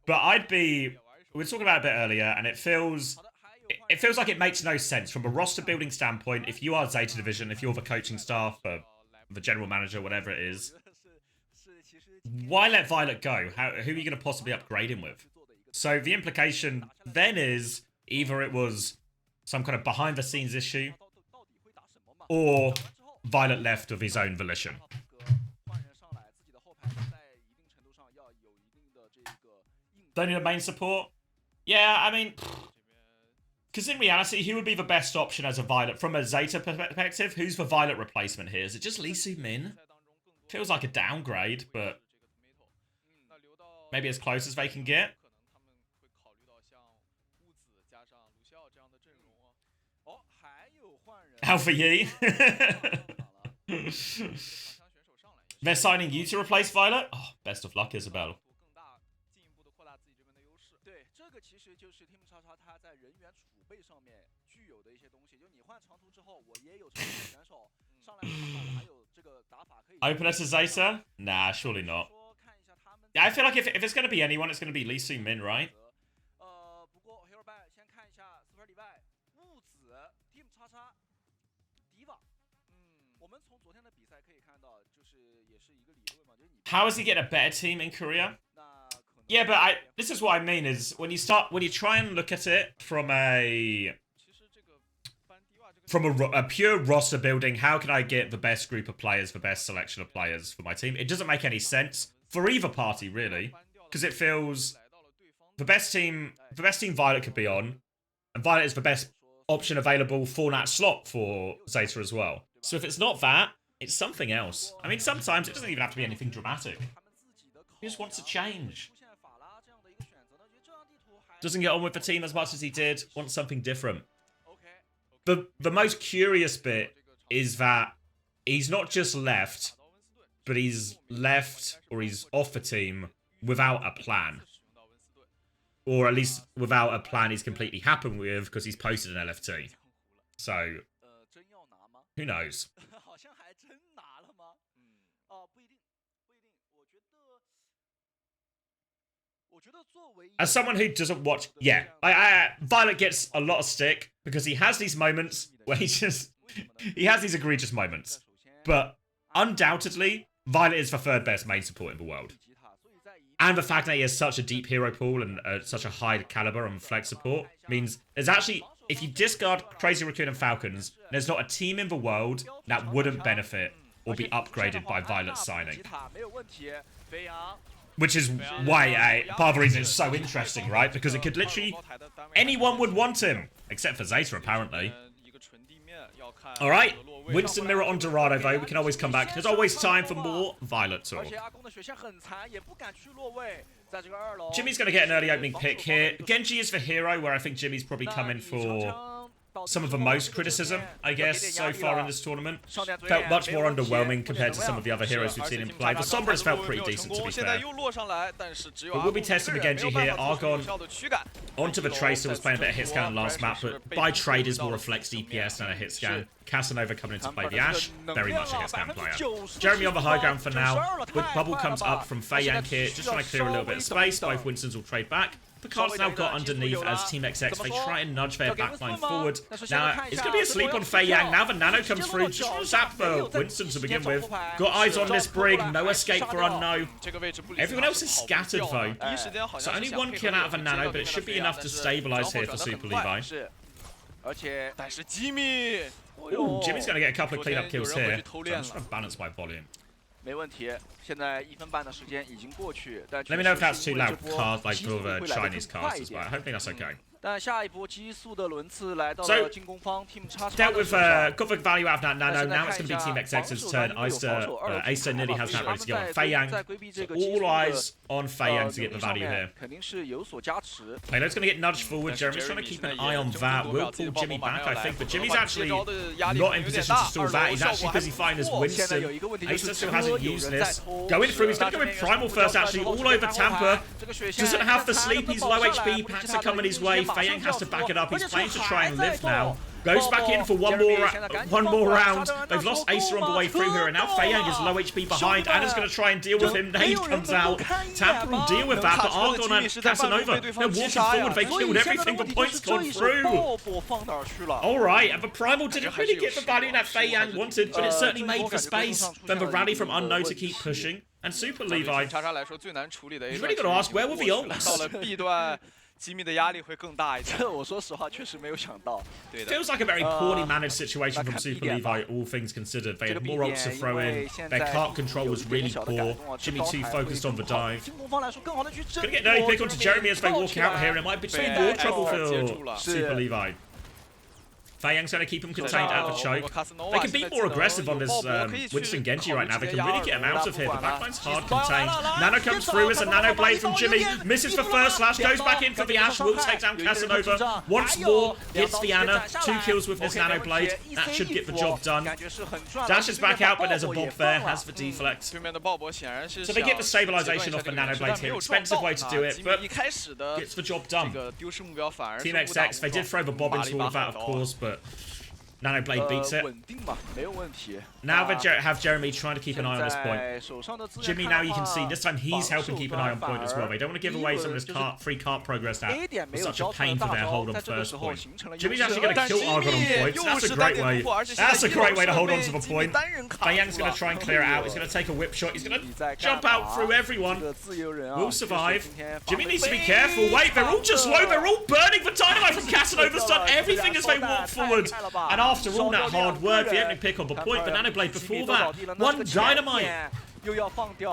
But we were talking about it a bit earlier, and it feels like it makes no sense from a roster building standpoint. If you are Zeta Division, if you're the coaching staff, the general manager, whatever it is, why let Violet go? Who are you going to possibly upgrade him with? So the implication then is either it was some kind of behind the scenes issue, or Violet left of his own volition. Don't need a main support. Yeah, I mean, because in reality, who would be the best option as a Violet from a Zeta perspective? Who's the Violet replacement here? Is it just Lee Min? Feels like a downgrade, but maybe as close as they can get. Alpha Yi. They're signing you to replace Violet? Oh, best of luck, Isabel. Open us a Zeta? Nah, surely not. Yeah, I feel like if it's going to be anyone, it's going to be Lee Min, right? How is he getting a better team in Korea? Yeah, but this is what I mean is when you try and look at it from a pure roster building, how can I get the best group of players, the best selection of players for my team? It doesn't make any sense for either party, really, because it feels the best team Violet could be on, and Violet is the best option available for that slot for Zeta as well. So if it's not that, it's something else. I mean, sometimes it doesn't even have to be anything dramatic. He just wants to change. Doesn't get on with the team as much as he did, wants something different. The most curious bit is that he's not just left, but he's left or he's off the team without a plan. Or at least without a plan he's completely happy with because he's posted an LFT. So, who knows? As someone who doesn't watch, yeah, Violet gets a lot of stick because he has these moments where he has these egregious moments. But undoubtedly, Violet is the third best main support in the world. And the fact that he has such a deep hero pool and such a high caliber on flex support means there's actually, if you discard Crazy Raccoon and Falcons, there's not a team in the world that wouldn't benefit or be upgraded by Violet's signing. Which is why part of the reason it's so interesting, right? Because it could literally... anyone would want him. Except for Zeta, apparently. Alright. Winston Mirror on Dorado, though. We can always come back. There's always time for more Violet talk. Jimmy's going to get an early opening pick here. Genji is the hero, where I think Jimmy's probably coming for some of the most criticism, I guess, so far in this tournament. Felt much more underwhelming compared to some of the other heroes we've seen him play. The Sombra has felt pretty decent, to be fair. But we'll be testing the Genji here. Argon onto the Tracer, was playing a bit of hit scan last map, but by trade is more a flex DPS than a hit scan. Casanova coming into play the Ashe, very much a hit scan player. Jeremy on the high ground for now. With Bubble comes up from Fei Yang here, just trying to clear a little bit of space. Both Winstons will trade back. Picard's now got underneath as Team XX. They try and nudge their backline forward. Now, it's going to be a sleep on Fei Yang. Now the Nano comes through. Just zap for Winston to begin with. Got eyes on this Brig. No escape for Unknown. Everyone else is scattered, though. So only one kill out of a Nano, but it should be enough to stabilize here for Super Levi. Ooh, Jimmy's going to get a couple of cleanup kills here. So I'm just going to balance my volume. Let me know if that's too loud cars, like for the Chinese cast as well. I think that's okay. So, dealt with, got the value out of that Nano. Now it's going to be Team XX's turn. Acer nearly has that ready to go on Fei Yang. So all eyes on Fei Yang to get the value here. Playload's going to get nudged forward. Jeremy's trying to keep an eye on that. Will pull Jimmy back, I think. But Jimmy's actually not in position to stall that. He's actually busy fighting his Winston. Acer still hasn't used this. Going through. He's going to go with Primal first, actually. All over Tampa. Doesn't have the sleep. He's low HP. Packs are coming his way. Fei Yang has to back it up. He's playing to try and live now. Goes back in for one more round. They've lost Acer on the way through here, and now Fei Yang is low HP behind. Anna's going to try and deal with him. Nade comes out. Tampa will deal with that, but Argon and Casanova, they're walking forward. They killed everything, but points gone through. Alright, and the Primal didn't really get the value that Fei Yang wanted, but it certainly made for space. Then the rally from Unknown to keep pushing. And Super Levi, he's really got to ask, where were the ults? 机密的压力会更大一点。这我说实话确实没有想到。对的。 Feels like a very poorly managed situation from Super Levi, all things considered. They had more ults to throw in. Their cart control was really poor. Jimmy too focused on the dive. 进攻方来说更好的去争。 Gonna get no pick onto Jeremy as they walk out here, and it might be more trouble for Super Levi. Fei Yang's going to keep him contained at the choke. They can be more aggressive on this Winston Genji right now. They can really get him out of here. The backline's hard contained. Nano comes through as a Nano Blade from Jimmy. Misses the first slash, goes back in for the Ash. Will take down Casanova. Once more, hits the Ana. 2 kills with this Nano Blade. That should get the job done. Dashes back out, but there's a Bob there. Has the deflect. So they get the stabilization off the Nano Blade here. Expensive way to do it, but gets the job done. Team XX, they did throw the Bob into all of that, of course, but Nano Blade beats it. Now they have Jeremy trying to keep an eye on this point. Jimmy, now you can see, this time he's helping keep an eye on point as well. They don't want to give away some of this free cart progress that was such a pain for their hold on first point. Jimmy's actually going to kill Argon on points. That's a great way. That's a great way to hold on to the point. Fei Yang's going to try and clear it out. He's going to take a whip shot. He's going to jump out through everyone. Will survive. Jimmy needs to be careful. Wait, they're all just low. They're all burning the dynamite from Casanova's done everything as they walk forward. And after all that hard work, the opening pick on the point, Banana Blade before that, one dynamite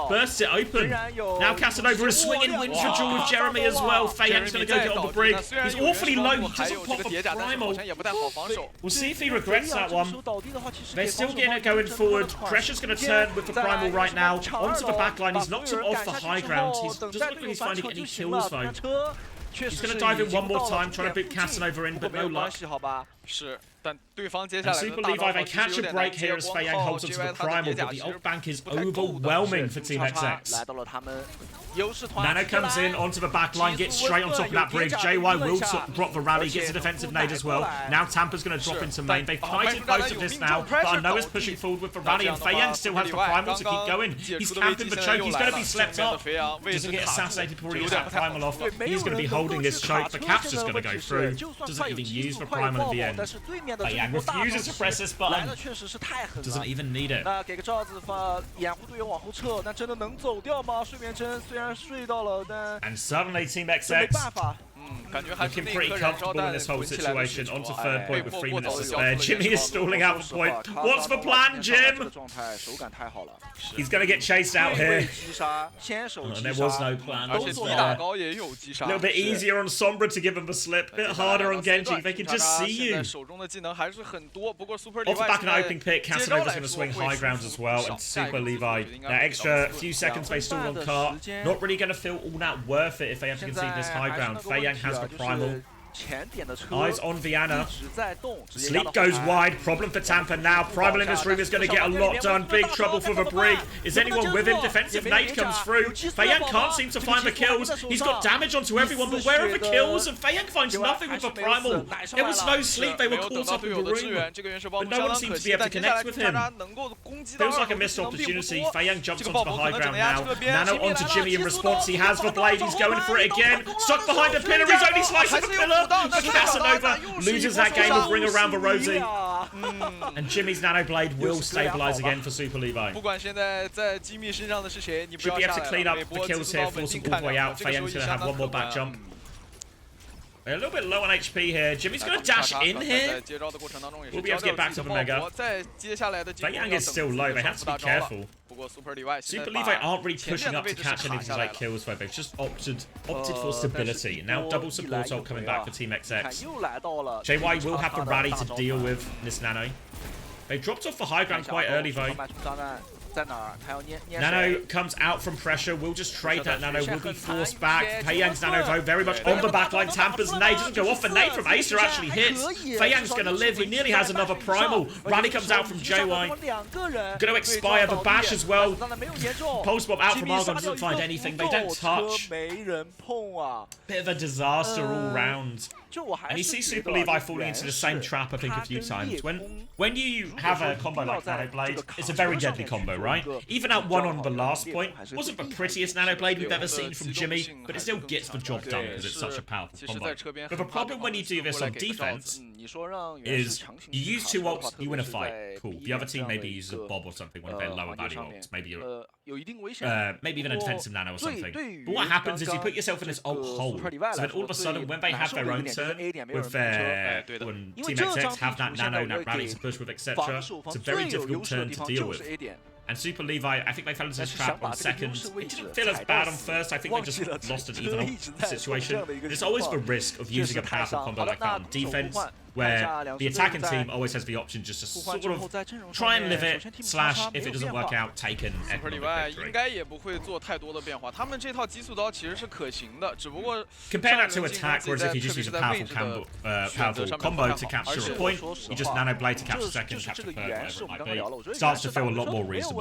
bursts it open. Now Casanova is swinging Wind for Jewel with Jeremy as well. Fei Yang's going to go get on the brig. He's awfully low. He doesn't pop a primal. We'll see if he regrets that one. They're still getting it going forward. Pressure's going to turn with the primal right now. Onto the backline. He's knocked him off the high ground. He doesn't look like he's finding any kills though. He's going to dive in one more time, trying to boot Casanova in, but no luck. And Super Levi, they catch a break here as Fei Yang holds onto the primal, but the ult bank is overwhelming for Team XX. Nano comes in onto the back line, gets straight on top of that bridge. JY will drop the rally, gets a defensive nade as well. Now Tampa's going to drop into main. They've kited most of this now, but I know is pushing forward with the rally, and Fei Yang still has the primal to keep going. He's camping the choke, he's going to be slept up. Doesn't get assassinated before he gets that primal off. He's going to be holding this choke. The cap's just going to go through. Doesn't even use the primal at the end. Fei Yang refuses to press this button. Doesn't even need it. And suddenly Team XX looking pretty comfortable in this whole situation. Onto third point with 3 minutes to spare. Jimmy is stalling out the point. What's the plan, Jim? He's going to get chased out here. And there was no plan. A little bit easier on Sombra to give him the slip. A bit harder on Genji. They can just see you. Off the back of an opening pick, Casanova's going to swing high ground as well. And Super Levi, that extra few seconds they stalled on cart, not really going to feel all that worth it if they have to concede this high ground. Fei Yang has the primal. Eyes on Viana. Sleep goes wide. Problem for Tampa now. Primal in this room is going to get a lot done. Big trouble for the brig. Is anyone with him? Defensive nade comes through. Fei Yang can't seem to find the kills. He's got damage onto everyone, but where are the kills? And Fei Yang finds nothing with the primal. There was no sleep. They were caught up in the room. But no one seems to be able to connect with him. Feels like a missed opportunity. Fei Yang jumps onto the high ground now. Nano onto Jimmy in response. He has the blade. He's going for it again. Stuck behind a pillar. He's only slicing the pillar. But Casanova loses that game of Ring Around the Rosie. And Jimmy's Nano Blade will stabilize again for Super Levi. Should be able to clean up the kills here, force them all the way out. Fei Yang's going to have one more back jump. They're a little bit low on HP here. Jimmy's going to dash in here. We'll be able to get back to the Mega. Fei Yang is still low. They have to be careful. Super Levi aren't really pushing up to catch any of these late kills though. They've just opted for stability. Now double support ult coming back for Team XX. JY will have the rally to deal with this Nano. They dropped off the high ground quite early though. Nano comes out from pressure. We'll just trade that Nano. Will be forced back. Fei Yang's Nano though very much on the backline. Tampa's nade doesn't go off. The nade from Acer actually hits. Fei Yang's going to live. He nearly has another primal. Rally comes out from JY. Going to expire the bash as well. Pulse Bob out from Argon doesn't find anything. They don't touch. Bit of a disaster all round. And you see Super Levi falling into the same trap I think a few times. When you have a combo like Nano Blade, it's a very deadly combo, right? Even out one on the last point, wasn't the prettiest Nano Blade we've ever seen from Jimmy, but it still gets the job done because it's such a powerful combo. But the problem when you do this on defense is you use 2 ults, you win a fight. Cool. The other team maybe uses a Bob or something, one of their lower value ults. Maybe maybe even a defensive nano or something. But what happens is you put yourself in this ult hole. So then all of a sudden, when they have their own turn, with their when Team XX have that nano, that rally to push with, etc., it's a very difficult turn to deal with. And Super Levi, I think they fell into this trap on second. It didn't feel as bad on first. I think they just lost an even situation. There's always the risk of using a powerful combo like that on defense, where the attacking team always has the option just to sort of try and live it, slash, if it doesn't work out, take an economic victory. Compare that to attack, whereas if you just use a powerful combo to capture a point, you just nano blade to capture second, capture third, whatever it might be. Starts to feel a lot more reasonable.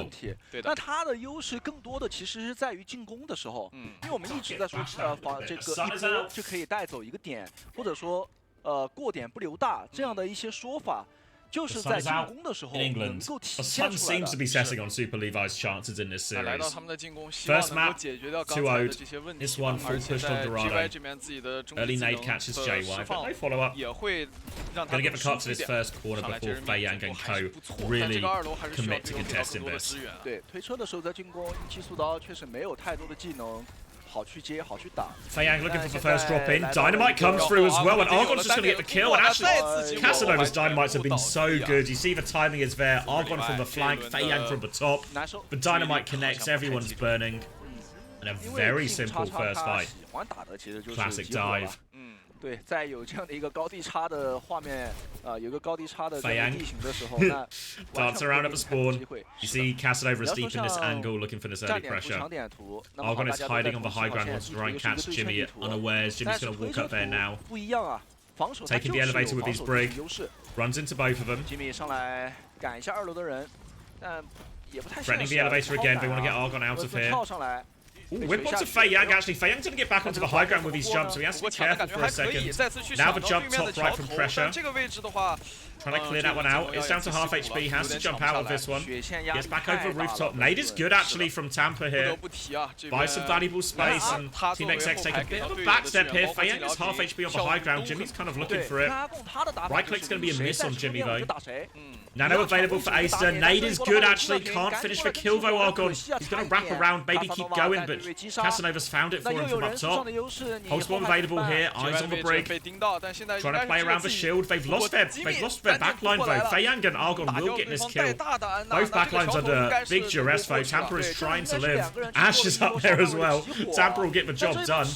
那他的优势更多的其实是在于进攻的时候，因为我们一直在说这个一波就可以带走一个点，或者说过点不留大这样的一些说法。 就是在进攻的时候能够体现出来的。 seems to be setting on Super Levi's chances in this series. First map, 2-0. This one full push on Dorado. Early nade catches JY, but no follow up. Gonna get the cut to this first corner before Fei Yang and Co really commit to contesting this. 对，推车的时候在进攻，英七速刀确实没有太多的技能。 好去接，好去打。 Fei Yang looking for the first drop in. Dynamite comes through as well, and Argon's just going to get the kill. And actually, Casanova's Dynamites have been so good. You see the timing is there. Argon from the flank, Fei Yang from the top. The Dynamite connects, everyone's burning. And a very simple first fight. Classic dive. 对，在有这样的一个高低差的画面，有个高低差的地形的时候，那 dance around at the spawn. You see Casanova is deep in this angle, looking for this early pressure. Argon is hiding on the high ground, wants to try and catch Jimmy at unawares. Jimmy's going to walk up there now. Taking the elevator with his brig, runs into both of them. Threatening the elevator again, they want to get Argon out of here. Ooh, whip onto Fei Yang, actually. Fei Yang's going to get back onto the high ground with his jump, so he has to be careful for a second. Now the jump top right from pressure. Trying to clear that one out. It's down to half HP, has to jump out of this one. Gets back over rooftop. Nade is good, actually, from Tampa here. Buys some valuable space, and Team XX take a bit of a backstep here. Fei Yang has half HP on the high ground. Jimmy's kind of looking for it. Right click's going to be a miss on Jimmy, though. Nano available for Acer. Nade is good, actually. Can't finish the kill, though, Argon. He's going to wrap around, maybe keep going, but Casanova's found it for him from up top. Pulse bomb available here. Eyes on the brig. Trying to play around the shield. They've lost their backline, though. Fei Yang and Argon will get this kill. Both backlines under big duress, though. Tampa is trying to live. Ash is up there as well. Tampa will get the job done.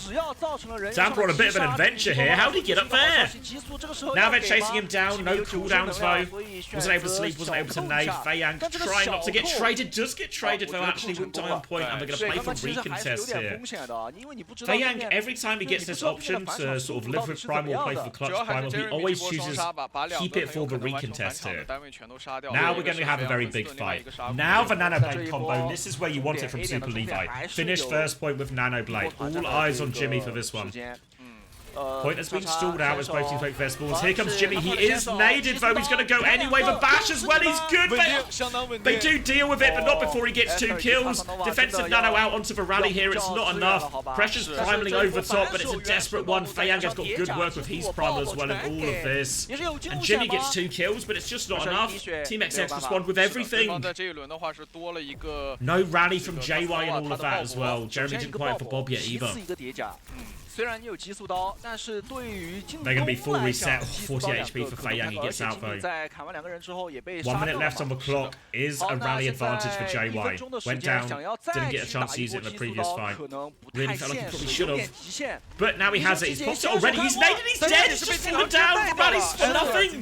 Tampa on a bit of an adventure here. How did he get up there? Now they're chasing him down. No cooldowns, though. Wasn't able to sleep, wasn't able to nade. Fei Yang trying not to get traded. Does get traded, though. Actually won't die on point, and we're going to play for recontest here. Fei Yang, every time he gets this option to sort of live with Primal or play for the Clutch Primal, he always chooses keep it for the recontest here. Now we're going to have a very big fight. Now the Nano Blade combo. This is where you want it from Super Levi. Finish first point with Nano Blade. All eyes on Jimmy for this one. Point has been stalled out as both teams wait for their spawns. Here comes Jimmy. He is naded, though. He's going to go anyway. The bash as well. He's good. They do deal with it, but not before he gets 2 kills. Defensive nano out onto the rally here. It's not enough. Pressure's primaling over top, but it's a desperate one. Fei Yang has got good work with his primal as well in all of this. And Jimmy gets 2 kills, but it's just not enough. Team XX respond with everything. No rally from JY and all of that as well. Jeremy didn't quite have the Bob yet either. They're going to be full reset, 40 HP for Fei Yang, he gets out though. 1 minute left on the clock, is a rally advantage for JY. Went down, didn't get a chance to use it in the previous fight. Really felt like he probably should have. But now he has it, he's popped it already, he's naded, he's dead, he's just fallen down, the rally's for nothing!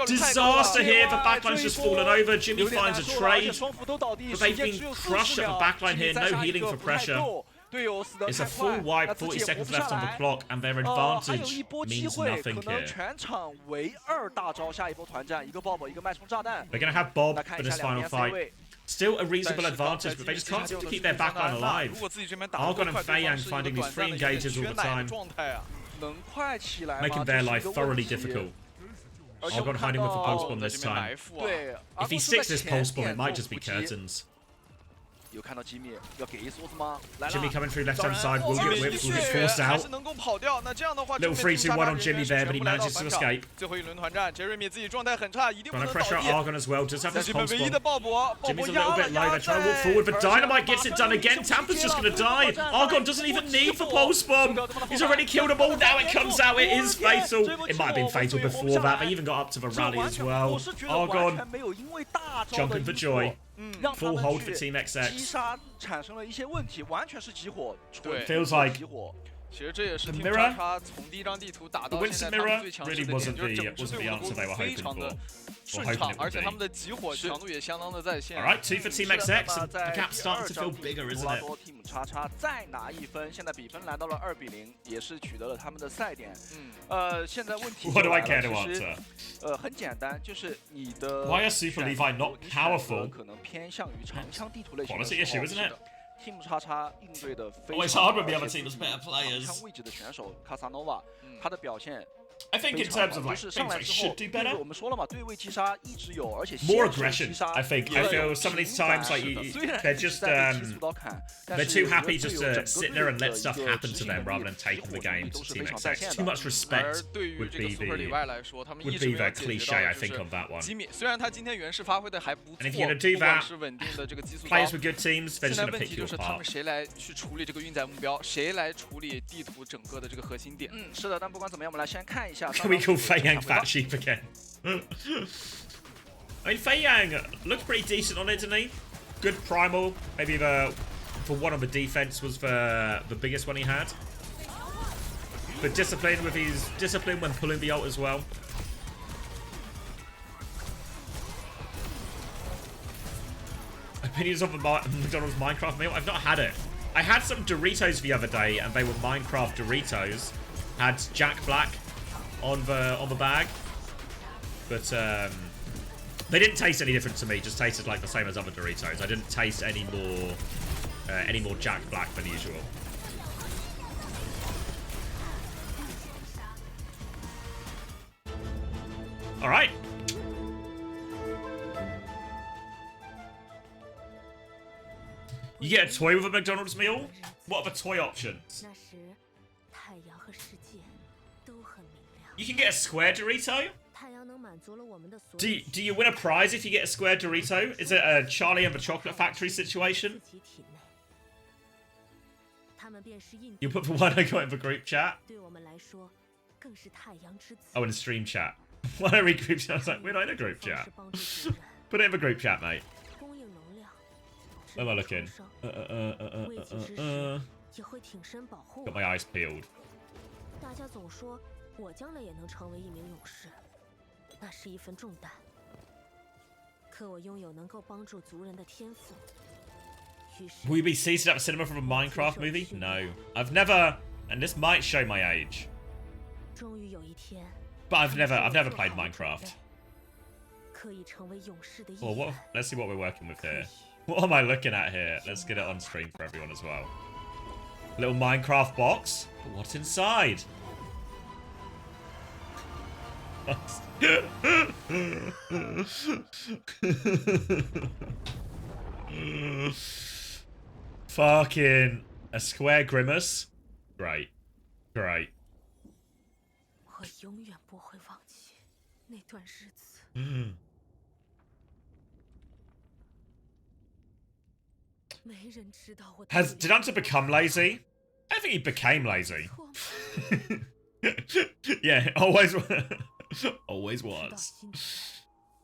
Disaster here, the backline's just fallen over, Jimmy finds a trade. But they've been crushed at the backline here, no healing for pressure. It's a full wipe, 40 seconds left on the clock, and their advantage means nothing here. They're going to have Bob for this final fight. Still a reasonable advantage, but they just can't seem to keep their backline alive. Argon and Fei Yang finding these free engages all the time, making their life thoroughly difficult. Argon hiding with the pulse bomb this time. If he sticks this pulse bomb, it might just be curtains. 有看到吉米要给一梭子吗？来了 Jimmy coming through left hand side. Will get whipped. Will get 血 forced 还 out. 是能够跑掉。那这样的话， Little 3-2-1 on Jimmy there, but he manages to escape. 最后一轮团战，杰瑞米自己状态很差，一定不 Trying 能 to 倒 pressure 地。 Argon as well. Does have 这 his 是本 comp 唯一 spawn. 的爆搏，爆 Jimmy's 搏 a 压 little 了 bit low. 压 They're trying to walk 在 forward, but 而且 Dynamite gets it done again. Tampa's just going to die. Argon doesn't even need for pulse bomb. He's already killed them all. Now it comes out. It is fatal. It might have been fatal before that. They even got up to the rally as well. Argon jumping for joy. Full hold for Team 击 XX. 杀产生了一些问题，完全是集火，对 Feels like 集火。其实这也是 The Team mirror? 叉从第一张地图打到 The 现 Winston 在他们 mirror 最强势 really 的点， wasn't 就是整 the 支队 wasn't 伍 the 的 answer 攻 they were 非常 hoping 的 for. 顺 hoping 畅 it，would 而且 be 他们的集火强度也相当的在线。 All right, 2 for Team XX, and the gap starts to feel bigger, isn't it? Team 叉叉再拿1分，现在比分来到了2-0，也是取得了他们的赛点。现在问题 What do I 就 care 来 to 了，其实 answer? 很简单，就是你的 Why are Super Levi not 你选择 powerful? 可能偏向于长枪地图类型 Quality 的时 issue, 候 isn't it? Team 叉叉应对的非 Always 常 hard when the 好 other team has better 长 players. 枪位置的选手卡萨诺瓦，他的表现 I think 非 in 常 terms 好， of 就 like 是上 things 来 they 之 should 后， do 对 better. 位我们说了嘛，对位击杀一直有，而且 More 先手 aggression. 击杀 I think. 也 I 有 feel some of these times like 频繁 you, 虽然 they're 一直 just 在被踢速刀砍，但 they're 是 too 我觉 happy 得 just 队友 to 整个 sit 队 there 伍 and 的 let 一 stuff 个 happen 执 to 行 them 能 rather 力 than 集 taking 火 the 能力 game 都 to 是非 Team 常在 XX. 线 Too 的。 much 而 respect 对于 would 这个 be Super the Levi 来说，他们 would 一直 be 没有 the 解决 cliche. 到 I 就 think 是 on that one. 吉米，虽然他今天原式发挥的还不错， And if you're gonna do 不管 that, 是稳定的这个激素刀 Players with good teams, they're 现 just 在 gonna 问 pick 题 you 就是他 apart. 们谁来去处理这个运载目标，谁来处理地图整个的这个核心点。是的，但不管怎么样，我们来先看一下。 Can we call Fei Yang fat sheep again? I mean, Fei Yang looked pretty decent on it, didn't he? Good primal. Maybe for one on the defense was the biggest one he had. But discipline with his discipline when pulling the ult as well. Opinions of the McDonald's Minecraft meal? I've not had it. I had some Doritos the other day, and they were Minecraft Doritos. Had Jack Black on the bag, but they didn't taste any different to me. Just tasted like the same as other Doritos. I didn't taste any more Jack Black than usual. All right. You get a toy with a McDonald's meal? What are the toy options? You can get a square Dorito? Do you win a prize if you get a square Dorito? Is it a Charlie and the Chocolate Factory situation? You put the one I got in the group chat? Oh, in the stream chat. When I read group chat, I was like, we're not in a group chat. Put it in the group chat, mate. Where am I looking? Got my eyes peeled. 大家总说我将来也能成为一名勇士，那是一份重担。可我拥有能够帮助族人的天赋。于是 Will you be seated at the cinema for a Minecraft movie? No. I've never, and this might show my age, 终于有一天， but I've never played Minecraft. 可以成为勇士的一 Well, 员。 let's see what we're working with here. What am I looking at here? Let's get it on stream for everyone as well. Little Minecraft box. But what's inside? Fucking a square grimace. Great. Great. 我永远不会忘记那段日子。没人知道我。 Did Hunter become lazy? I think he became lazy. Yeah, always always was.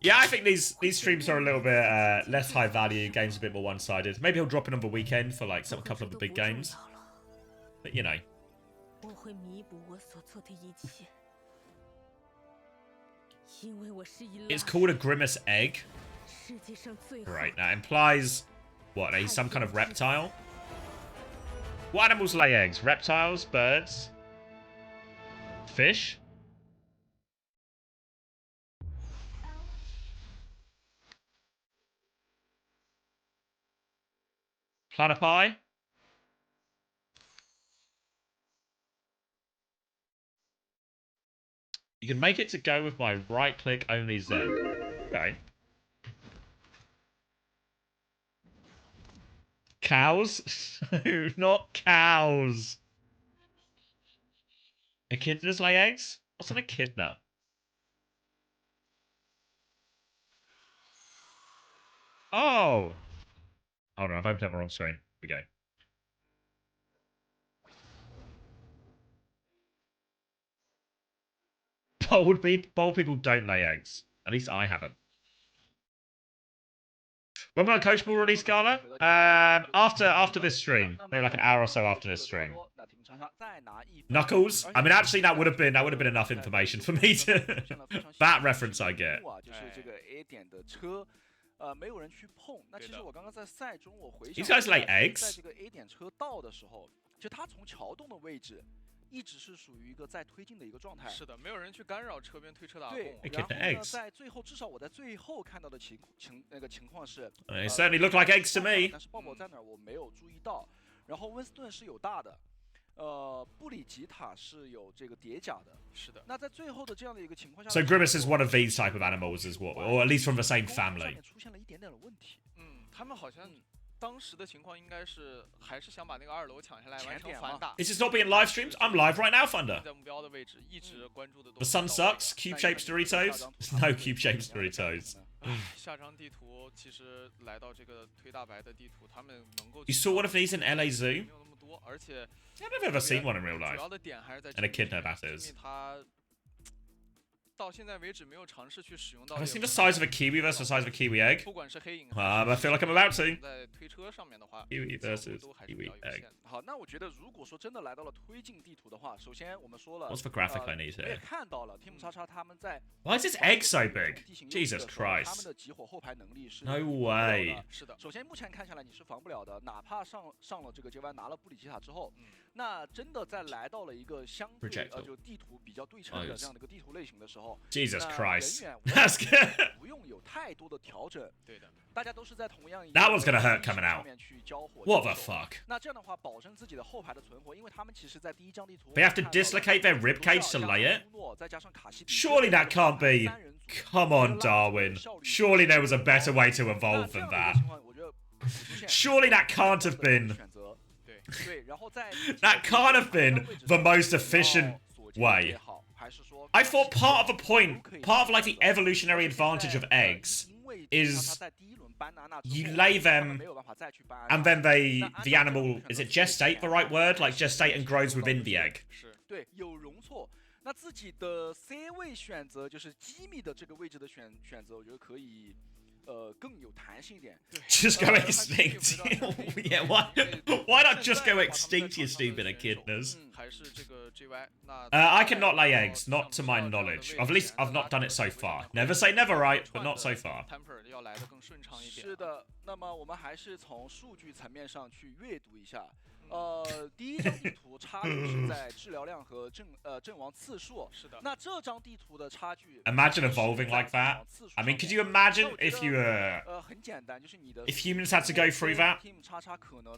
Yeah, I think these streams are a little bit less high value, games a bit more one-sided. Maybe he'll drop it on the weekend for like a couple of the big games. But you know. 我会弥补我所做的一切，因为我是一粒 It's called a grimace egg. 世界上最后 Right, that implies what? He's some kind of reptile? What animals lay eggs? Reptiles, birds, fish? Platypi? You can make it to go with my right click only Z. Okay. Cows? No, not cows. Echidnas lay eggs? What's an echidna? Oh! Hold on, I've opened up the wrong screen. Here we go. Bold people don't lay eggs. At least I haven't. When will our coach ball release, Gala? After this stream. Maybe like an hour or so after this stream. Knuckles? I mean, actually, that would have been enough information for me to... that reference I get. These guys lay eggs? 一直是属于一个在推进的一个状态。是的，没有人去干扰车边推车打对，然后呢，在最后，至少我在最后看到的情况是 ，It certainly look like eggs to me。但是鲍勃在哪儿我没有注意到。然后温斯顿是有大的，布里吉塔是有这个叠甲的。是的。那在最后的这样的一个情况下 ，So Grimace is one of these type of animals as well, or at least from the same family. 出现了一点点的问题。他们好像。 当时的情况应该是还是想把那个2楼抢下来，完成反打。Is this not being live streamed? I'm live right now, Thunder. 在目标的位置一直关注的。The sun sucks. Cube-shaped Doritos. No cube-shaped Doritos. 下张地图其实来到这个推大白的地图，他们能够。You saw one of these in LA Zoo? 没有那么多，而且。I've never ever seen one in real life. 主要的点还是在。And echidna that is. 到现在为止没有尝试去使用到。Have I seen the size of a kiwi versus the size of a kiwi egg? 不管是黑影。I feel like I'm about to. 在推车上面的话 ，kiwi versus kiwi egg. 好，那我觉得如果说真的来到了推进地图的话，首先我们说了。 What's the graphic I need here? 我也看到了 Team 叉叉他们在。Why is this egg so big? Jesus Christ! 他们的集火后排能力是。No way. 是的，首先目前看下来你是防不了的，哪怕上了这个J1拿了布里吉塔之后，那真的在来到了一个相对就地图比较对称的这样的一个地图类型的时候。 Jesus Christ. That's good. 不用有太多的调整。对的。大家都是在同样一个 That one's gonna hurt coming out. 去交火。What the fuck? 那这样的话，保证自己的后排的存活，因为他们其实在第一张地图。 They have to dislocate their ribcage to lay it? 再加上卡西。Surely that can't be. Come on, Darwin. Surely there was a better way to evolve than that. Surely that can't have been. That can't have been the most efficient way. I thought part of the point, part of like the evolutionary advantage of eggs is you lay them and then the animal, is it gestate the right word? Like gestate and grows within the egg. 对，有容错。那自己的 C 位选择就是机密的这个位置的选择，我觉得可以。 更有弹性一点。Just go extinct. Yeah, why not just go extinct, you stupid echidnas? I cannot lay eggs, not to my knowledge. At least I've not done it so far. Never say never, right? But not so far. 是的，那么我们还是从数据层面上去阅读一下。第一张地图差距是在治疗量和阵亡次数。是的。那这张地图的差距。Imagine evolving like that. I mean, could you imagine if you 很简单，就是你的。 If humans had to go through that.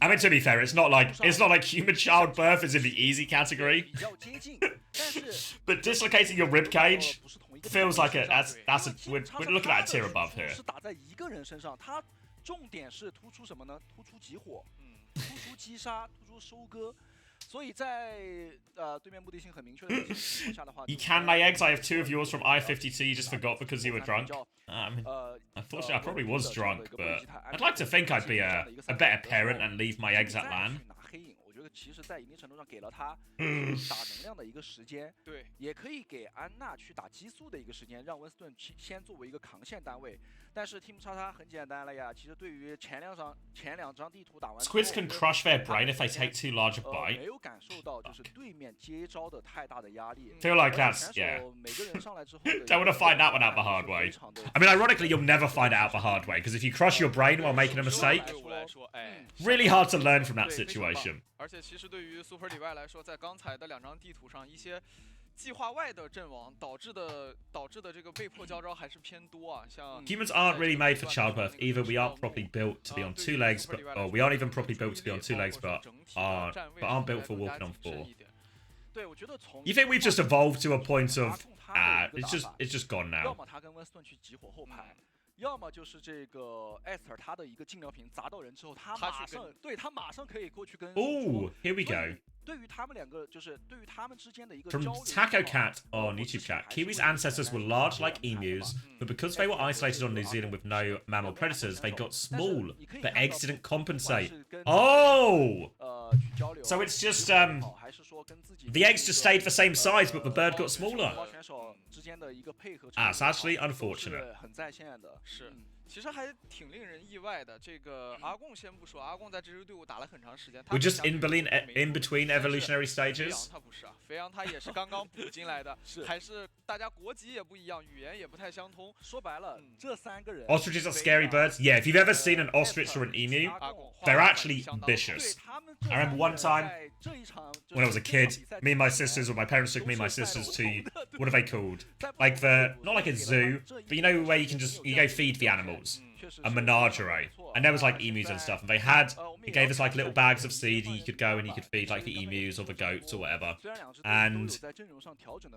I mean, to be fair, it's not like human childbirth is in the easy category. 比较接近，但是。But dislocating your rib cage feels like we're looking at a tier above here. 是打在一个人身上，它重点是突出什么呢？突出集火。 突出击杀，突出收割，所以在对面目的性很明确的情况下的话 ，You can lay eggs. I have 2 of yours from I-52. You just forgot because you were drunk. Unfortunately, I probably was drunk, but I'd like to think I'd be a better parent and leave my eggs at LAN. 我觉得其实在一定程度上给了他打能量的一个时间，对，也可以给安娜去打激素的一个时间，让温斯顿先作为一个扛线单位。 但是 Team 叉叉很简单了呀，其实对于前两张地图打完 ，Squids can crush their brain if they take too large a bite. 没有感受到就是对面接招的太大的压力。Feel like that's yeah. 每个人上来之后 Don't want to find that one out the hard way. I mean, ironically, you'll never find it out the hard way because if you crush your brain while making a mistake, really hard to learn from that situation. 而且其实对于 Super Levi 来说，在刚才的2张地图上，一些 计划外的阵亡导致的这个被迫交招还是偏多啊，像 Humans aren't really made for childbirth either. We aren't properly built to be on 2 legs, but we aren't even properly built to be on 2 legs, but aren't built for walking on 4. You think we've just evolved to a point of it's just gone now. 要么就是这个艾斯特他的一个禁疗瓶砸到人之后，他马上可以过去跟。Oh, here we go. 对于他们两个，就是对于他们之间的一个 From Taco Cat on YouTube chat, Kiwi's ancestors were large like emus, but because they were isolated on New Zealand with no mammal predators, they got small, but eggs didn't compensate. Oh! So it's just, the eggs just stayed the same size, but the bird got smaller. That's actually unfortunate. 其实还挺令人意外的。这个阿贡先不说，阿贡在这支队伍打了很长时间。 We're just in between evolutionary stages. 他不是啊，肥羊他也是刚刚补进来的，还是大家国籍也不一样，语言也不太相通。说白了，这三个人 Ostriches are scary birds. Yeah, if you've ever seen an ostrich or an emu, they're actually vicious. I remember one time when I was a kid, me and my sisters, or my parents took me and my sisters to, what are they called? Like not like a zoo, but you know where you go feed the animals. A menagerie. And there was like emus and stuff. And he gave us like little bags of seed, and you could go and you could feed like the emus or the goats or whatever. And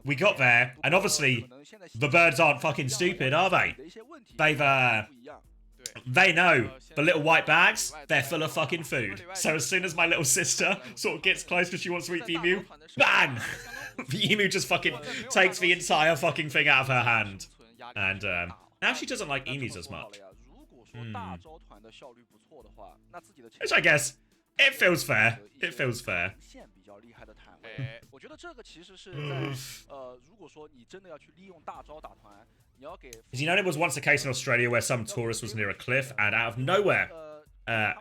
we got there, and obviously the birds aren't fucking stupid, are they? They know the little white bags, they're full of fucking food. So as soon as my little sister sort of gets close because she wants to eat the emu, bang! The emu just fucking takes the entire fucking thing out of her hand. And now she doesn't like emus as much. Which I guess, it feels fair. It feels fair. 我觉得这个其实是在如果说你真的要去利用大招打团，你要给。As you know, there was once a case in Australia where some tourist was near a cliff and out of nowhere,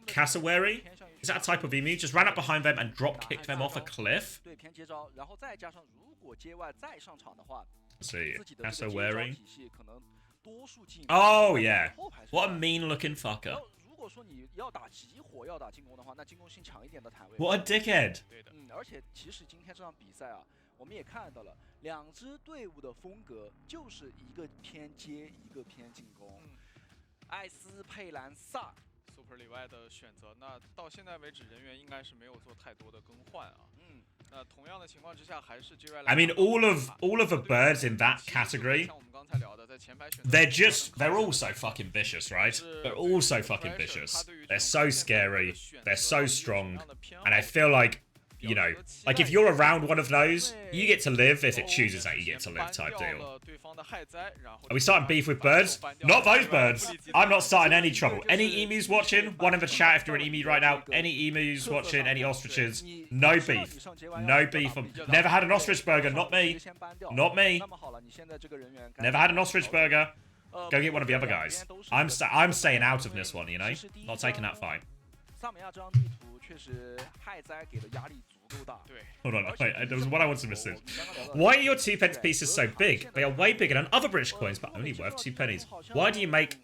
cassowary, is that a type of emu, just ran up behind them and drop kicked them off a cliff. 对偏接招，然后再加上如果街外再上场的话， Let's see, cassowary. 体系可能多数进。Oh yeah, what a mean-looking fucker. 如果说你要打集火，要打进攻的话，那进攻性强一点的坦位。What a dickhead! 而且其实今天这场比赛啊，我们也看到了两支队伍的风格就是一个偏接，一个偏进攻。艾斯佩兰萨 Super Levi 的选择，那到现在为止人员应该是没有做太多的更换啊。那同样的情况之下，还是 J-Ray。I mean, all of the birds in that category, they're all so fucking vicious, right? They're all so fucking vicious. They're so scary. They're so strong, and I feel like, you know, like if you're around one of those, you get to live if it chooses that you get to live type deal. Are we starting beef with birds? Not those birds. I'm not starting any trouble. Any emus watching? One in the chat if you're an emu right now. Any emus watching? Any ostriches? No beef. No beef. Never had an ostrich burger. Not me. Not me. Never had an ostrich burger. Go get one of the other guys. I'm staying out of this one, you know? Not taking that fight. Hold on, wait, there was one I wanted to message. Why are your 2 pence pieces so big? They are way bigger than other British coins, but only worth 2 pennies. Why do they make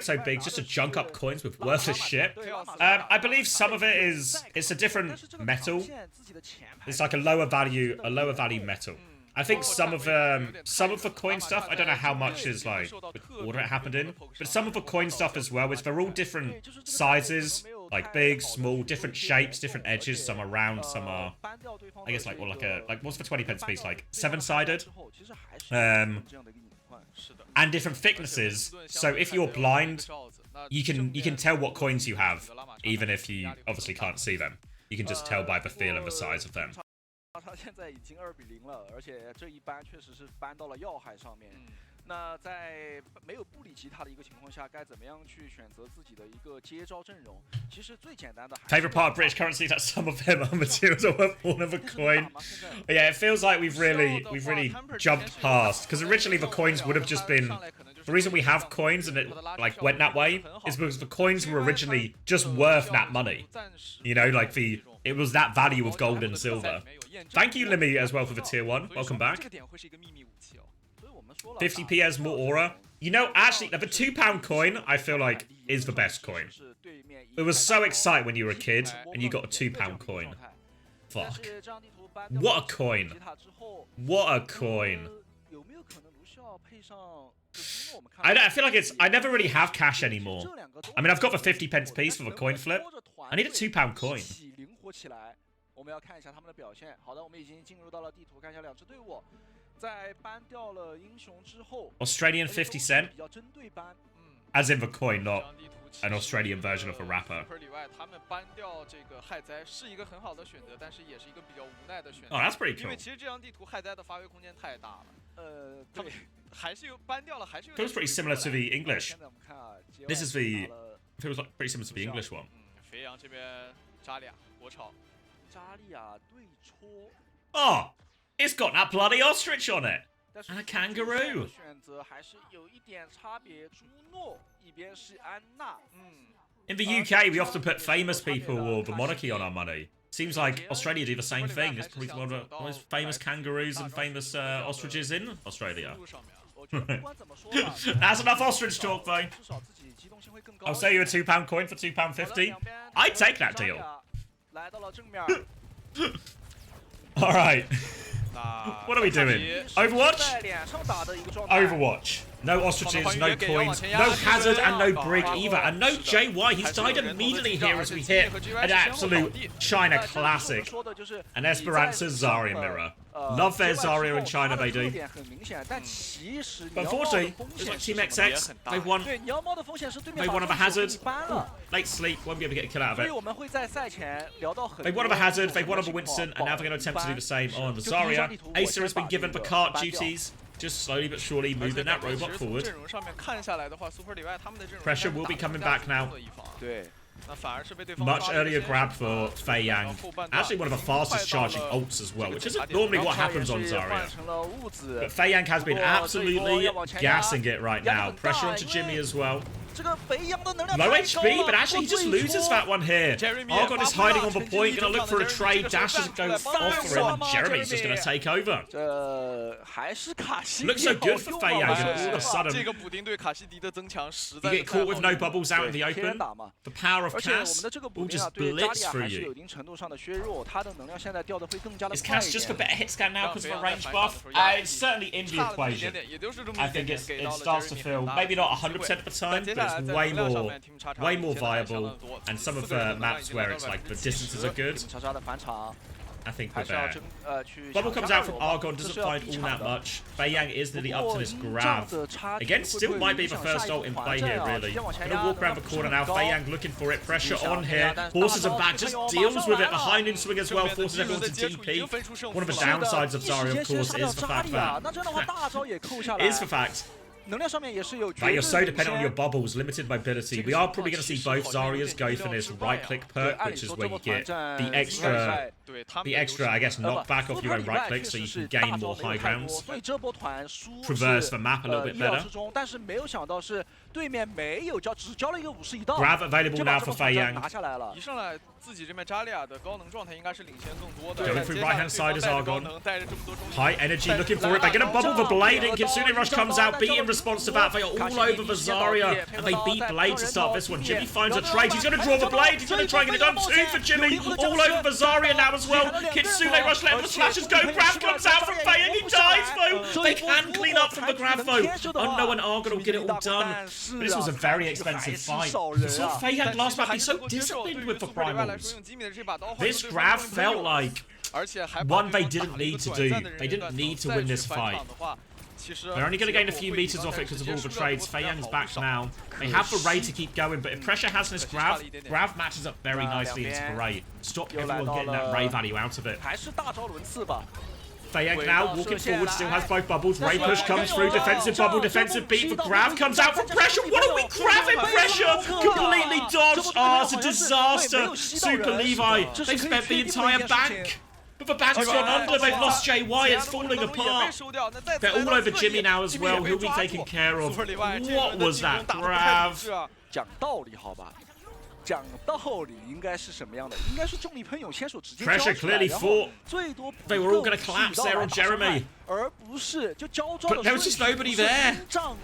so big just to junk up coins with worthless shit? I believe some of it is, it's a different metal. It's like a lower value metal. I think some of the coin stuff, I don't know how much is like the order it happened in, but some of the coin stuff as well, which they're all different sizes, like big, small, different shapes, different edges. Some are round, some are, I guess, like what's the 20 pence piece, like 7-sided, and different thicknesses. So if you're blind, you can tell what coins you have, even if you obviously can't see them. You can just tell by the feel and the size of them. 他现在已经2比0了，而且这一搬确实是搬到了要害上面。那在没有布里吉他的一个情况下，该怎么样去选择自己的一个接招阵容？其实最简单的。Favorite part of British currency that some of them are materials are worth more than a coin. But yeah, it feels like we've really jumped past, because originally the coins would have just been. The reason we have coins and it like went that way is because the coins were originally just worth that money. You know, like it was that value of gold and silver. Thank you, Limmy, as well for the tier 1. Welcome back. 50 PS more aura. You know, actually, the £2 coin, I feel like, is the best coin. It was so exciting when you were a kid and you got a £2 coin. Fuck. What a coin. What a coin. I feel like I never really have cash anymore. I mean, I've got the 50 pence piece for the coin flip. I need a £2 coin. 我们要看一下他们的表现。好的，我们已经进入到了地图，看一下两支队伍在搬掉了英雄之后 Australian 50 cent, 比较针对班。as in the coin, 这 not 张地图其 an 实 Australian version of a rapper. Super Levi 他们搬掉这个害灾是一个很好的选择，但是也是一个比较无奈的选择。 Oh, that's pretty 因为 cool. 其实这张地图害灾的发挥空间太大了。他们对，还是有搬掉了，还是有。 Feels pretty similar to the English. 现在我们看啊 This is the feels like pretty similar to the English one. 肥羊这边扎俩国潮，扎利亚对戳。 Oh, it's got that bloody ostrich on it. 但是 And a kangaroo. 选择还是有一点差别。朱诺一边是安娜， In the UK, we often put famous people or the monarchy on our money. Seems like Australia do the same thing. It's probably one of the most famous kangaroos and famous ostriches in Australia. 路上面啊，我觉得不管怎么说吧， That's enough ostrich talk, though. 至少自己机动性会更高。 I'll sell you a £2 coin for £2.50. I'd take that deal. 来到了正面。 All right. 那 What are we doing? Overwatch? 在脸上打的一个状态。 Overwatch. No ostriches, no coins, no hazard, and no brig either. And no JY. He's died immediately here as we hit an absolute China classic. 说的就是 An Esperanza Zarya mirror. Love their Zarya in China, they do. 很明显，但其实 But unfortunately, it's like Team XX. They've won. 对鸟猫的风险是对面 They won of a hazard. 搬了。 Late sleep. Won't be able to get a kill out of 所以 it. 我们会在赛前聊到很多。 They've won of a hazard. They've won of a Winston, and now they're going to attempt to do the same on the Zarya. Acer has been given the cart duties. Just slowly but surely moving that robot forward. 阵容上面看下来的话 ，Super Levi 他们的阵容 Pressure will be coming back now. 对。 那反而是被对方 Much earlier grab for Fei Yang. Actually, one of the fastest charging ults as well, which isn't normally what happens on Zarya. 成了物子 But Fei Yang has been absolutely gassing it right now. Pressure onto Jimmy as well. 这个肥羊的能量 Low 太高 HP, 了 but actually he just loses that one here. Argon is hiding on the point, gonna look for a trade. Dash doesn't go off for him, and Jeremy's just gonna take over. 还是卡西 Looks so good for Fei Yang, and all of a 这 sudden 个补丁对卡西迪的增强实 you 在 get caught with no bubbles out in the 天然 open. 打嘛。 The power of 而且我们 Cass 的这个补 will 丁啊， just 对扎利 blitz 亚 through 还是有 you. 一定程度上的削弱，他的能量现在掉的会更加的 Is 快 Cass 一 just the 点。 better hit scan now because of the range buff? It's certainly in the 差了那么一 equation. 点点，也就是这么 I 一点 think 点 it's 给 it 到了 starts to Jeremy feel 很大的 maybe not 机会 100% of the time, 但接 but 下来 it's 在 way 能量上 more 面 team 叉叉 way 比 more 现在相当 viable, 的多 and some of 4个人 the 的能量 maps 已经 where 达 it's 到 like the 70%。 distances are good. 叉叉的返场， I think 还 we're 是要 there. 争去。 Bubble comes out from Argon, doesn't find all that much. Fei Yang is nearly up to this grab. Again, still might be the first ult in play here, really. Gonna walk around the corner now. Fei Yang looking for it. Pressure on here. Horses are back, just deals with it. Behind in swing as well, forces everyone to DP. One of the downsides of Zarya, of course, is the fact that 那这样的话大招也扣下来。 is the fact 能量上面也是有。 that you're so dependent on your bubbles, limited mobility. We are probably going to see both Zaryas go for this right-click perk, which is where you get the extra, I guess, knockback off your own right-click, so you can gain more high grounds. 所以这波团输 Traverse the map a little bit 意料 better. 之中，但是没有想到是对面没有交，只交了一个50一道。 Grab available now for Fei Yang. 拿下来了。一上来自己这边扎利亚的高能状态应该是领先更多的。 Going through right-hand side is Argon. 带着这么多中 High energy, looking for it. They're going to bubble the blade, and Kitsune Rush comes out. B in response to that. They are all over the Zarya, and they beat Blade to start this one. Jimmy finds a trade. He's going to draw the blade. He's going to try and get it done. Two for Jimmy. All over the Zarya now as well. Kitsune Rush letting the slashes go. Grab comes out from Fei, and he dies, though. They can clean up from the grab, though. Unknown and Argon will get it all done. But this was a very expensive fight. You saw Fei Yang last map be so disciplined with the primals. This grab felt like one they didn't need to do. They didn't need to win this fight. They're only going to gain a few meters off it because of all the trades. Fei Yang's back now. They have the Ray to keep going, but if pressure has this grab matches up very nicely into the Ray. Stop everyone getting that Ray value out of it. 还是大招轮次吧。 Fei Yang now walking forward, still has both bubbles. Ray push comes through, defensive bubble, defensive beat. The grab comes out from pressure. What are we grabbing? Pressure completely dodged. Oh, it's a disaster. Super Levi. They've spent the entire bank. But the bank's gone under. They've lost JY. It's falling apart. They're all over Jimmy now as well. He'll be taken care of. What was that grab? 讲道理好吧，讲道理应该是什么样的？应该是重力喷涌先手直接交 Pressure 出来 clearly 然后 fought. 最多 They were all going to collapse there on Jeremy. 而不是就交招 But 的 there was just nobody there. 仗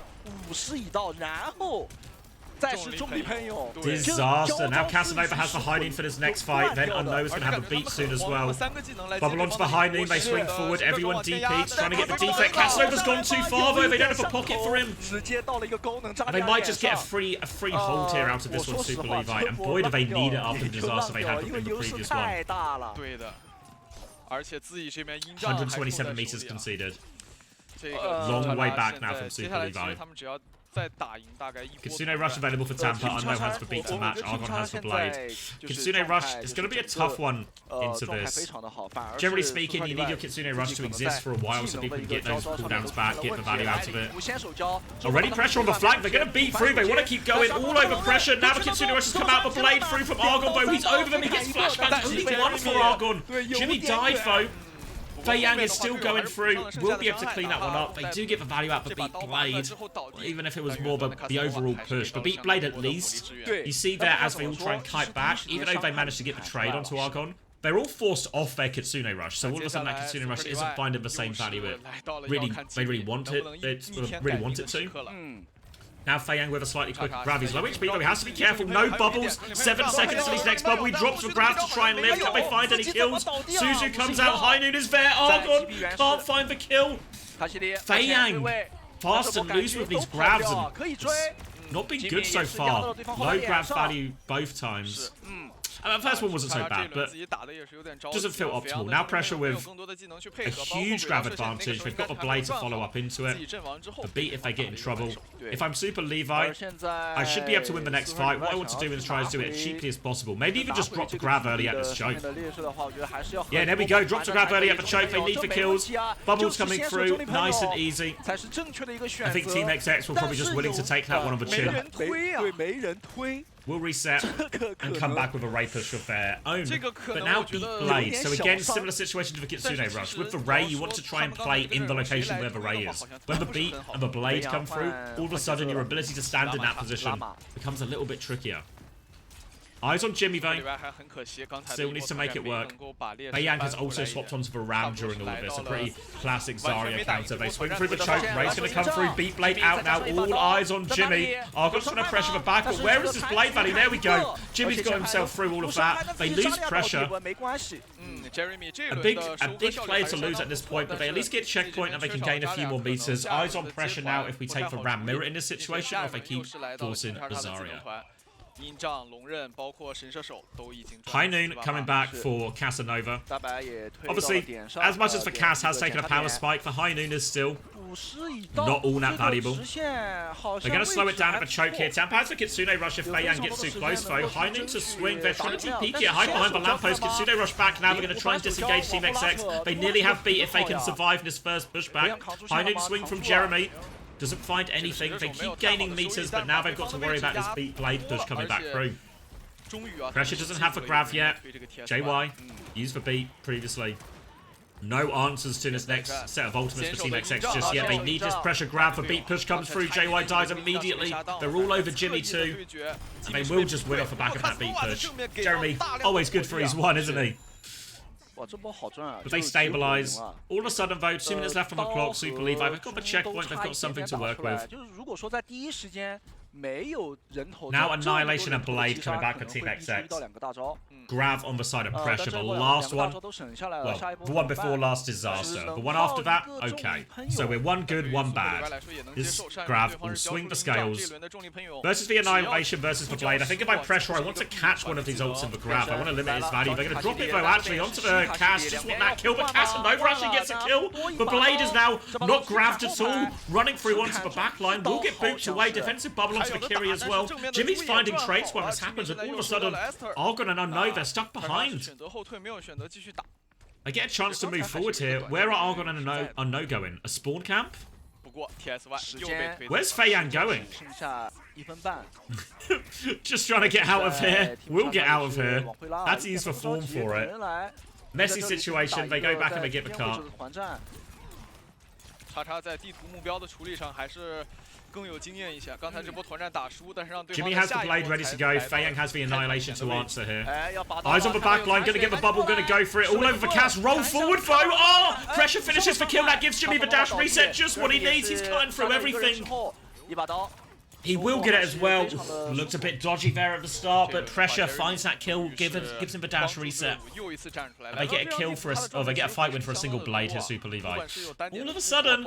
50一道，然后再是重力喷涌 Disaster. Now Casanova has the hiding for this next fight. Then Unknown's going to have a beat soon as well. Bubble onto the hiding. They swing forward. Everyone DP'd, trying to get the defect. Casanova's gone too far though. They don't have a pocket for him. 直接到了一个高能炸 They might just get a free hold here out of this one, Super Levi. And boy, do they need it after the disaster they had in the previous one. 太大了。对的，而且自己这边阴障还扣在手里 127 meters conceded. Long way back now from Super Levi. 他们只要再打赢大概一波。 Kitsune Rush available for Tampa. Unknown has for beat to match. Argon has for Blade. Kitsune Rush is going to be a tough one into this. Generally speaking, you need your Kitsune Rush to exist for a while so people can get those cooldowns back, get the value out of it. Already pressure on the flank. They're going to beat through. They want to keep going all over pressure. Now the Kitsune Rush has come out. The Blade through from Argon, though. He's over them. He gets flashbang. Only one for Argon. Jimmy died, though. Fei Yang is still going through. We'll be able to clean that one up. They do get the value out for Beat Blade, even if it was more the overall push. But Beat Blade at least, you see there as they all try and kite back, even though they managed to get the trade onto Argon, they're all forced off their Kitsune Rush. So all of a sudden that Kitsune Rush isn't finding the same value it really want it to. Now Fei Yang with a slightly quicker grab. He's low HP though, he has to be careful. No bubbles. 7 seconds till his next bubble. He drops the grab to try and live. Can they find any kills? Suzu comes out. High Noon is there. Argon can't find the kill. Fei Yang fast and loose with these grabs and not been good so far. Low grab value both times. The first one wasn't so bad, but doesn't feel optimal. Now pressure with a huge grab advantage. They've got the Blade to follow up into it. The beat if they get in trouble. If I'm Super Levi, I should be able to win the next fight. What I want to do is try to do it as cheaply as possible. Maybe even just drop the grab early at this choke. Yeah, there we go. Drop the grab early at the choke. They need the kills. Bubbles coming through. Nice and easy. I think Team XX were probably just willing to take that one on the chin. Will reset and come back with a Ray push of their own. But now Beat Blade. So again, similar situation to the Kitsune Rush. With the Ray, you want to try and play in the location where the Ray is. When the Beat and the Blade come through, all of a sudden your ability to stand in that position becomes a little bit trickier. Eyes on Jimmy though. Still needs to make it work. Fei Yang has also swapped onto the Ram during all of this. A pretty classic Zarya counter. They swing through the choke. Ray's going to come through. Beat Blade out now. All eyes on Jimmy. Argon's going to pressure the back, but where is his Blade value? There we go. Jimmy's got himself through all of that. They lose pressure. A big player to lose at this point, but they at least get checkpoint and they can gain a few more meters. Eyes on pressure now if we take the Ram mirror in this situation, or if they keep forcing the Zarya. High Noon coming back for Casanova. Obviously, as much as the Cass has taken a power spike, the High Noon is still not all that valuable. They're going to slow it down at the choke here. Tampa has the Kitsune Rush if Fei Yang gets too close though. High Noon to swing. They're trying to TP it. Hide behind the lamppost. Kitsune Rush back now. They're going to try and disengage Team XX. They nearly have beat if they can survive this first pushback. High Noon swing from Jeremy. Doesn't find anything. They keep gaining meters, but now they've got to worry about this Beat Blade push coming back through. Pressure doesn't have the grab yet. JY used the beat previously. No answers to this next set of ultimates for Team XX just yet. They need this pressure grab. The beat push comes through. JY dies immediately. They're all over Jimmy too. And they will just win off the back of that beat push. Jeremy, always good for his one, isn't he? But they stabilize. All of a sudden, though, 2 minutes left on the clock. Super Levi, they've got the checkpoint, they've got something to work with. Now Annihilation and Blade coming back for Team XX. Grav on the side of pressure. The last one, well, the one before last disaster. The one after that, okay. So we're one good, one bad. This Grav will swing the scales. Versus the Annihilation versus the Blade. I think if I pressure, I want to catch one of these ults in the Grav. I want to limit his value. They're going to drop it though, actually, onto the Cass. Just want that kill, but Casanova actually gets a kill. The Blade is now not grabbed at all. Running through onto the back line. Will get booped away. Defensive bubble onto the Kiri as well. Jimmy's finding traits when this happens, and all of a sudden, Argon and Unknown, they're stuck behind. They get a chance to move forward here. Where are Argon and Unknown going? A spawn camp? Where's Fei Yang going? Just trying to get out of here. We'll get out of here. Had to use the form for it. Messy situation. They go back and they get the cart. Jimmy has the Blade ready to go. Fei Yang has the Annihilation to answer here. Eyes on the back line, gonna get the bubble, gonna go for it. All over the Cass, roll forward though. Oh! Pressure finishes for kill. That gives Jimmy the dash reset, just what he needs. He's cutting through everything. He will get it as well. Looked a bit dodgy there at the start, but pressure finds that kill, gives him the dash reset. They get a kill for they get a fight win for a single blade here, Super Levi. All of a sudden,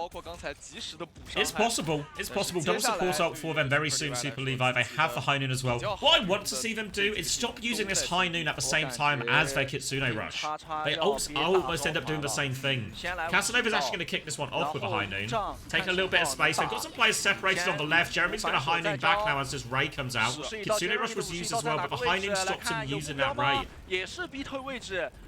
it's possible. It's possible. Double support ult for them very soon, Super Levi. They have the high noon as well. What I want to see them do is stop using this high noon at the same time as their Kitsune rush. They almost end up doing the same thing. Casanova's actually going to kick this one off with a high noon, taking a little bit of space. They've got some players separated on the left. Jeremy's going to high noon back now as this Ray comes out. Kitsune rush was used as well, but the high noon stops him using that Ray.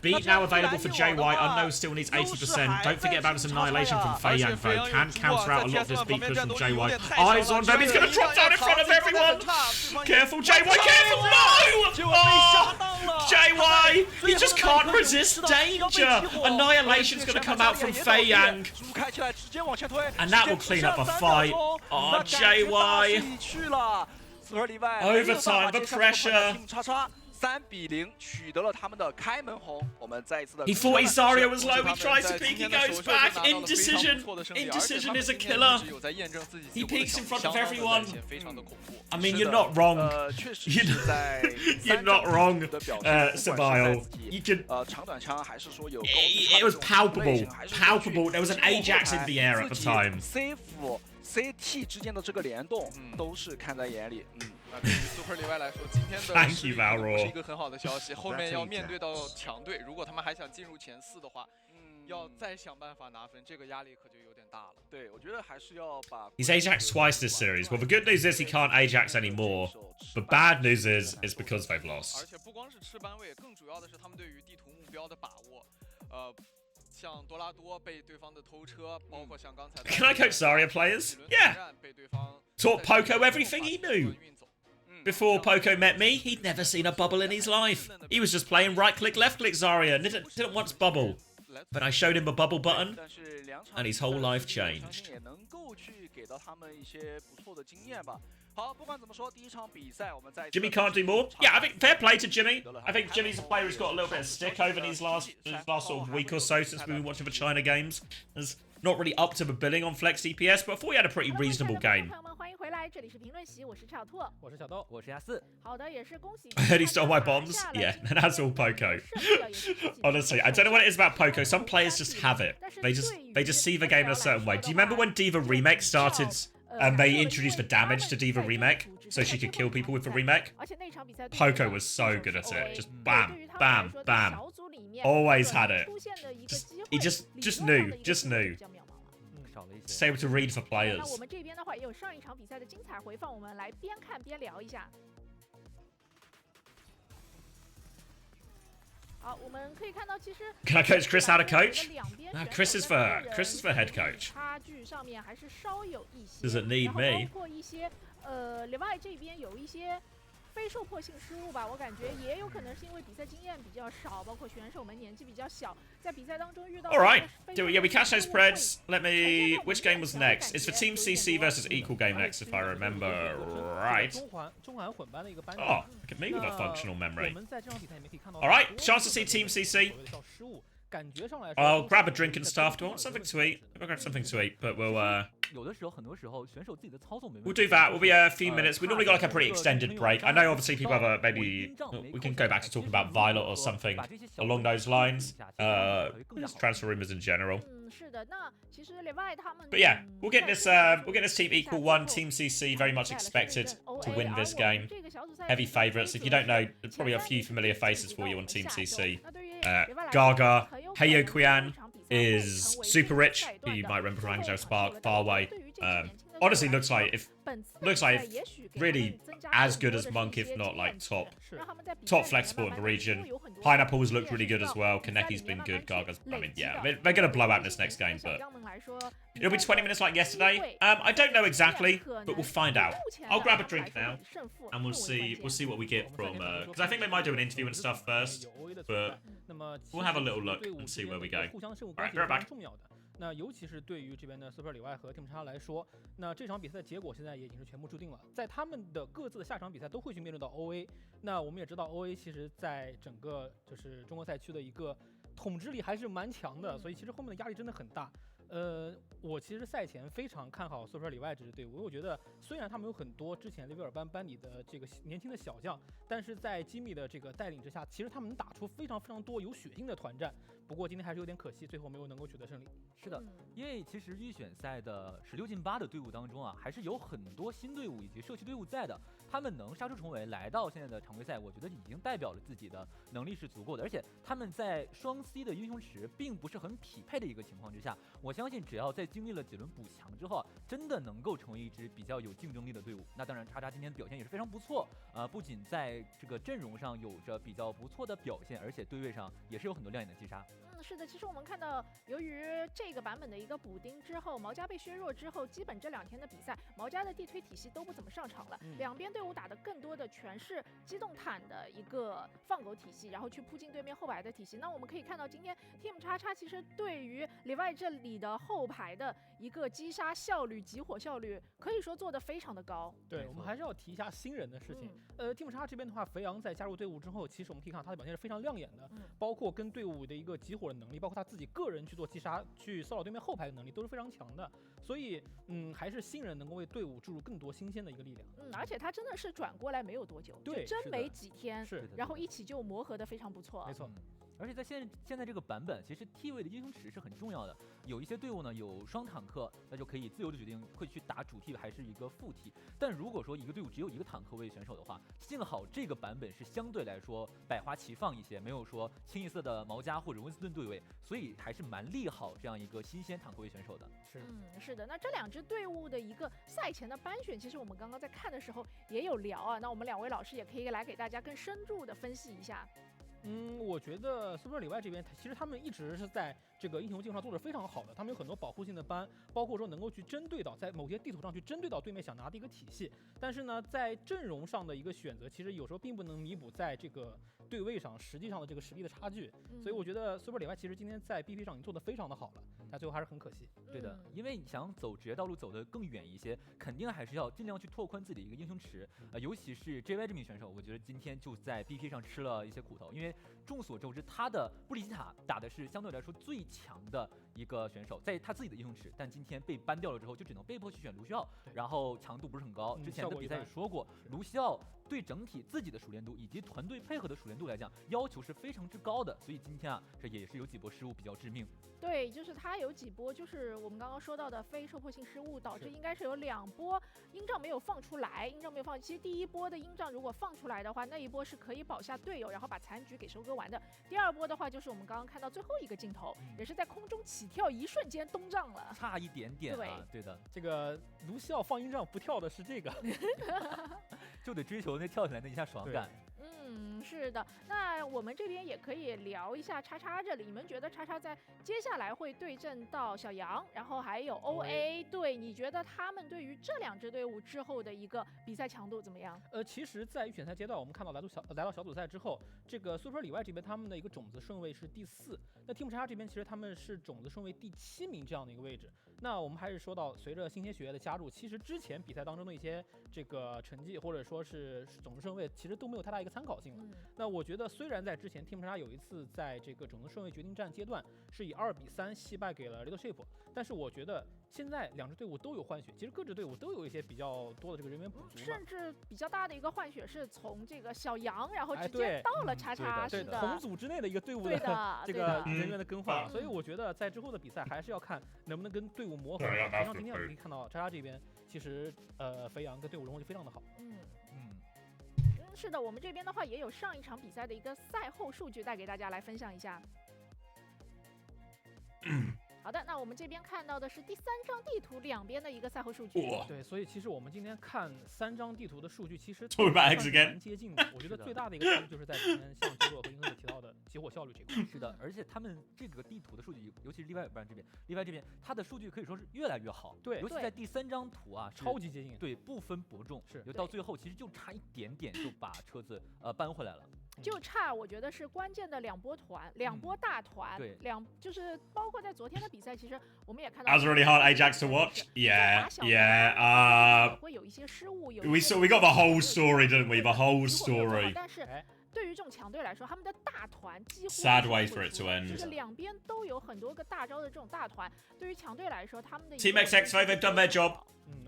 Beat now available for JY. Unknown still needs 80%. Don't forget about this annihilation from Fei Yang though. Can counter out a lot of this beat push from JY. Eyes on them. He's going to drop down in front of everyone. Careful, JY. Careful. No! Oh, JY. He just can't resist danger. Annihilation's going to come out from Fei Yang. And that will clean up a fight. Oh, JY. Overtime, the pressure. He thought his Zarya was low, he tries to peek, he goes back. Indecision. Indecision is a killer. He peeks in front of everyone. I mean, you're not wrong. You're not wrong, Sabile. You can... It was palpable. Palpable. There was an Ajax in the air at the time. CT 之间的这个联动都是看在眼里。那对于 Super Levi 来说，今天的是一个很好的消息。后面要面对到强队，如果他们还想进入前4的话，要再想办法拿分，这个压力可就有点大了。对，我觉得还是要把。He's Ajax twice this series. Well, the good news is he can't Ajax anymore. The bad news is it's because they've lost. 而且不光是吃班位，更主要的是他们对于地图目标的把握。像多拉多被对方的偷车，包括像刚才。Can I coach Zarya players? Yeah. Taught Poco everything he knew. Before Poco met me, he'd never seen a bubble in his life. He was just playing right-click, left-click Zarya, and didn't once bubble. But I showed him a bubble button, and his whole life changed. Jimmy can't do more. Yeah, I think fair play to Jimmy. I think Jimmy's a player who's got a little bit of stick over these last sort of week or so since we've been watching the China games. There's not really up to the billing on Flex DPS, but I thought we had a pretty reasonable game. I heard he stole my bombs. Yeah, that's all Poco. Honestly, I don't know what it is about Poco. Some players just have it. They just see the game in a certain way. Do you remember when D.Va Remake started? And they introduced the damage to D.Va Remake, so she could kill people with the remake. Poco was so good at it. Just bam, bam, bam. Always had it. He just knew. Just able to read for players. Can I coach Chris how to coach? No, Chris is the head coach. Doesn't need me. 非受迫性失误吧，我感觉也有可能是因为比赛经验比较少，包括选手们年纪比较小，在比赛当中遇到。All right, yeah, we catch those spreads. Let me. Which game was next? It's for Team CC versus Equal game next, if I remember right. Oh, look at me with a functional memory. All right, chance to see Team CC. I'll grab a drink and stuff. Do I want something to eat? I'll grab something to eat, but we'll do that. We'll be a few minutes. We normally got like a pretty extended break. I know obviously people have a maybe we can go back to talking about Violet or something along those lines. Just transfer rumors in general. But yeah, we'll get this team equal one. Team CC very much expected to win this game. Heavy favourites. If you don't know, there's probably a few familiar faces for you on Team CC. Gaga, Heyo Qian is super rich, who you might remember from Hangzhou Spark, Farway. Honestly, looks like really as good as Monk, if not like top flexible in the region. Pineapple's looked really good as well. Kaneki's been good. Gaga's, I mean, yeah, they're gonna blow out this next game, but it'll be 20 minutes like yesterday. I don't know exactly, but we'll find out. I'll grab a drink now, and we'll see what we get from. Because I think they might do an interview and stuff first, but we'll have a little look and see where we go. All right, be right back. 那尤其是对于这边的 Super Levi 和 Team China 来说，那这场比赛的结果现在也已经是全部注定了。在他们的各自的下场比赛都会去面对到 OA。那我们也知道 OA 其实在整个就是中国赛区的一个统治力还是蛮强的，所以其实后面的压力真的很大。我其实赛前非常看好Super Levi这支队伍，因为我觉得虽然他们有很多之前雷维尔班里的这个年轻的小将，但是在吉米的这个带领之下，其实他们能打出非常多有血性的团战。不过今天还是有点可惜，最后没有能够取得胜利。是的，因为其实预选赛的16进8的队伍当中啊，还是有很多新队伍以及社区队伍在的，他们能杀出重围来到现在的常规赛，我觉得已经代表了自己的能力是足够的，而且他们在双 C 的英雄池并不是很匹配的一个情况之下，我相信只要在经历了几轮补强之后啊，真的能够成为一支比较有竞争力的队伍。那当然，叉叉今天表现也是非常不错，不仅在这个阵容上有着比较不错的表现，而且对位上也是有很多亮眼的击杀。是的，其实我们看到，由于这个版本的一个补丁之后，毛家被削弱之后，基本这2天的比赛，毛家的地推体系都不怎么上场了，两边队伍打的更多的全是机动坦的一个放狗体系，然后去扑进对面后排的体系。那我们可以看到，今天 Team 叉叉其实对于Levi这里的后排的一个击杀效率、集火效率，可以说做得非常的高。对，我们还是要提一下新人的事情。Team 叉这边的话，肥羊在加入队伍之后，其实我们可以看到他的表现是非常亮眼的，包括跟队伍的一个集火的能力，包括他自己个人去做击杀、去骚扰对面后排的能力都是非常强的。所以，还是新人能够为队伍注入更多新鲜的一个力量。而且他真的是转过来没有多久，对，真没几天，是，然后一起就磨合得非常不错。没错。而且在现在这个版本，其实 T 位的英雄池是很重要的。有一些队伍呢有双坦克，那就可以自由的决定会去打主 T 还是一个副 T。但如果说一个队伍只有一个坦克位选手的话，幸好这个版本是相对来说百花齐放一些，没有说清一色的毛家或者温斯顿对位，所以还是蛮利好这样一个新鲜坦克位选手的。是的。那这2支队伍的一个赛前的班选，其实我们刚刚在看的时候也有聊啊。那我们2位老师也可以来给大家更深入的分析一下。我觉得 Super Levi 这边其实他们一直是在这个英雄进化做得非常好的，他们有很多保护性的班，包括说能够去针对到在某些地图上去针对到对面想拿的一个体系。但是呢，在阵容上的一个选择，其实有时候并不能弥补在这个对位上实际上的这个实力的差距。所以我觉得 Super Levi 其实今天在 BP 上已经做得非常的好了，但最后还是很可惜。对的，因为你想走职业道路走得更远一些，肯定还是要尽量去拓宽自己的一个英雄池。尤其是 JY 这名选手，我觉得今天就在 BP 上吃了一些苦头，因为众所周知，他的布里吉塔打的是相对来说最强的一个选手，在他自己的英雄池，但今天被ban掉了之后，就只能被迫去选卢西奥，然后强度不是很高。之前的比赛也说过，卢西奥对整体自己的熟练度以及团队配合的熟练度来讲，要求是非常之高的，所以今天啊，这也是有几波失误比较致命。对，就是他有几波，就是我们刚刚说到的非受迫性失误，导致应该是有2波鹰杖没有放出来，其实第1波的鹰杖如果放出来的话，那一波是可以保下队友，然后把残局给收割完的。第2波的话，就是我们刚刚看到最后一个镜头，也是在空中起跳，一瞬间东杖了，差一点点啊。对的，这个卢西奥放鹰杖不跳的是这个，就得追求那跳起来那一下爽感。是的，那我们这边也可以聊一下叉叉这里，你们觉得叉叉在接下来会对阵到小杨，然后还有 OA， 对，你觉得他们对于这2支队伍之后的一个比赛强度怎么样？其实，在预选赛阶段，我们看到来到小组赛之后，这个 Super Levi 这边他们的一个种子顺位是第4，那 Team 叉这边其实他们是种子顺位第7名这样的一个位置。那我们还是说到，随着新鲜血液的加入，其实之前比赛当中的一些这个成绩或者说是种子顺位，其实都没有太大一个参考性了。那我觉得，虽然在之前 Team 叉有一次在这个种子顺位决定战阶段是以2比3惜败给了 Leadership， 但是我觉得现在2支队伍都有换血，其实各支队伍都有一些比较多的这个人员补足，甚至比较大的一个换血是从这个小杨，然后直接到了叉叉，是的，同组之内的一个队伍的这个人员的更换，所以我觉得在之后的比赛还是要看能不能跟队伍磨合。像今天我们可以看到叉叉这边，其实肥羊跟队伍融合就非常的好。是的，我们这边的话也有上一场比赛的一个赛后数据带给大家来分享一下。好的，那我们这边看到的是第3张地图2边的一个赛后数据。对，所以其实我们今天看3张地图的数据，其实蛮接近的。我觉得最大的一个差距就是在今天像杰洛和英特提到的集火效率这块。是的，而且他们这个地图的数据，尤其是Levi这边，它的数据可以说是越来越好。对，尤其在第3张图啊，超级接近。对，不分伯仲，是到最后其实就差一点点就把车子搬回来了。就差我觉得是关键的2波团，2波大团，对，就是包括在昨天的比赛，其实我们也看到 That was really hard Ajax to watch. Yeah. 会有一些失误，we got the whole story, didn't we? The whole story. 但是对于这种强队来说，他们的大团几乎 Sad way for it to end. 就是两边都有很多个大招的这种大团，对于强队来说，他们的 Team XX they've done their job.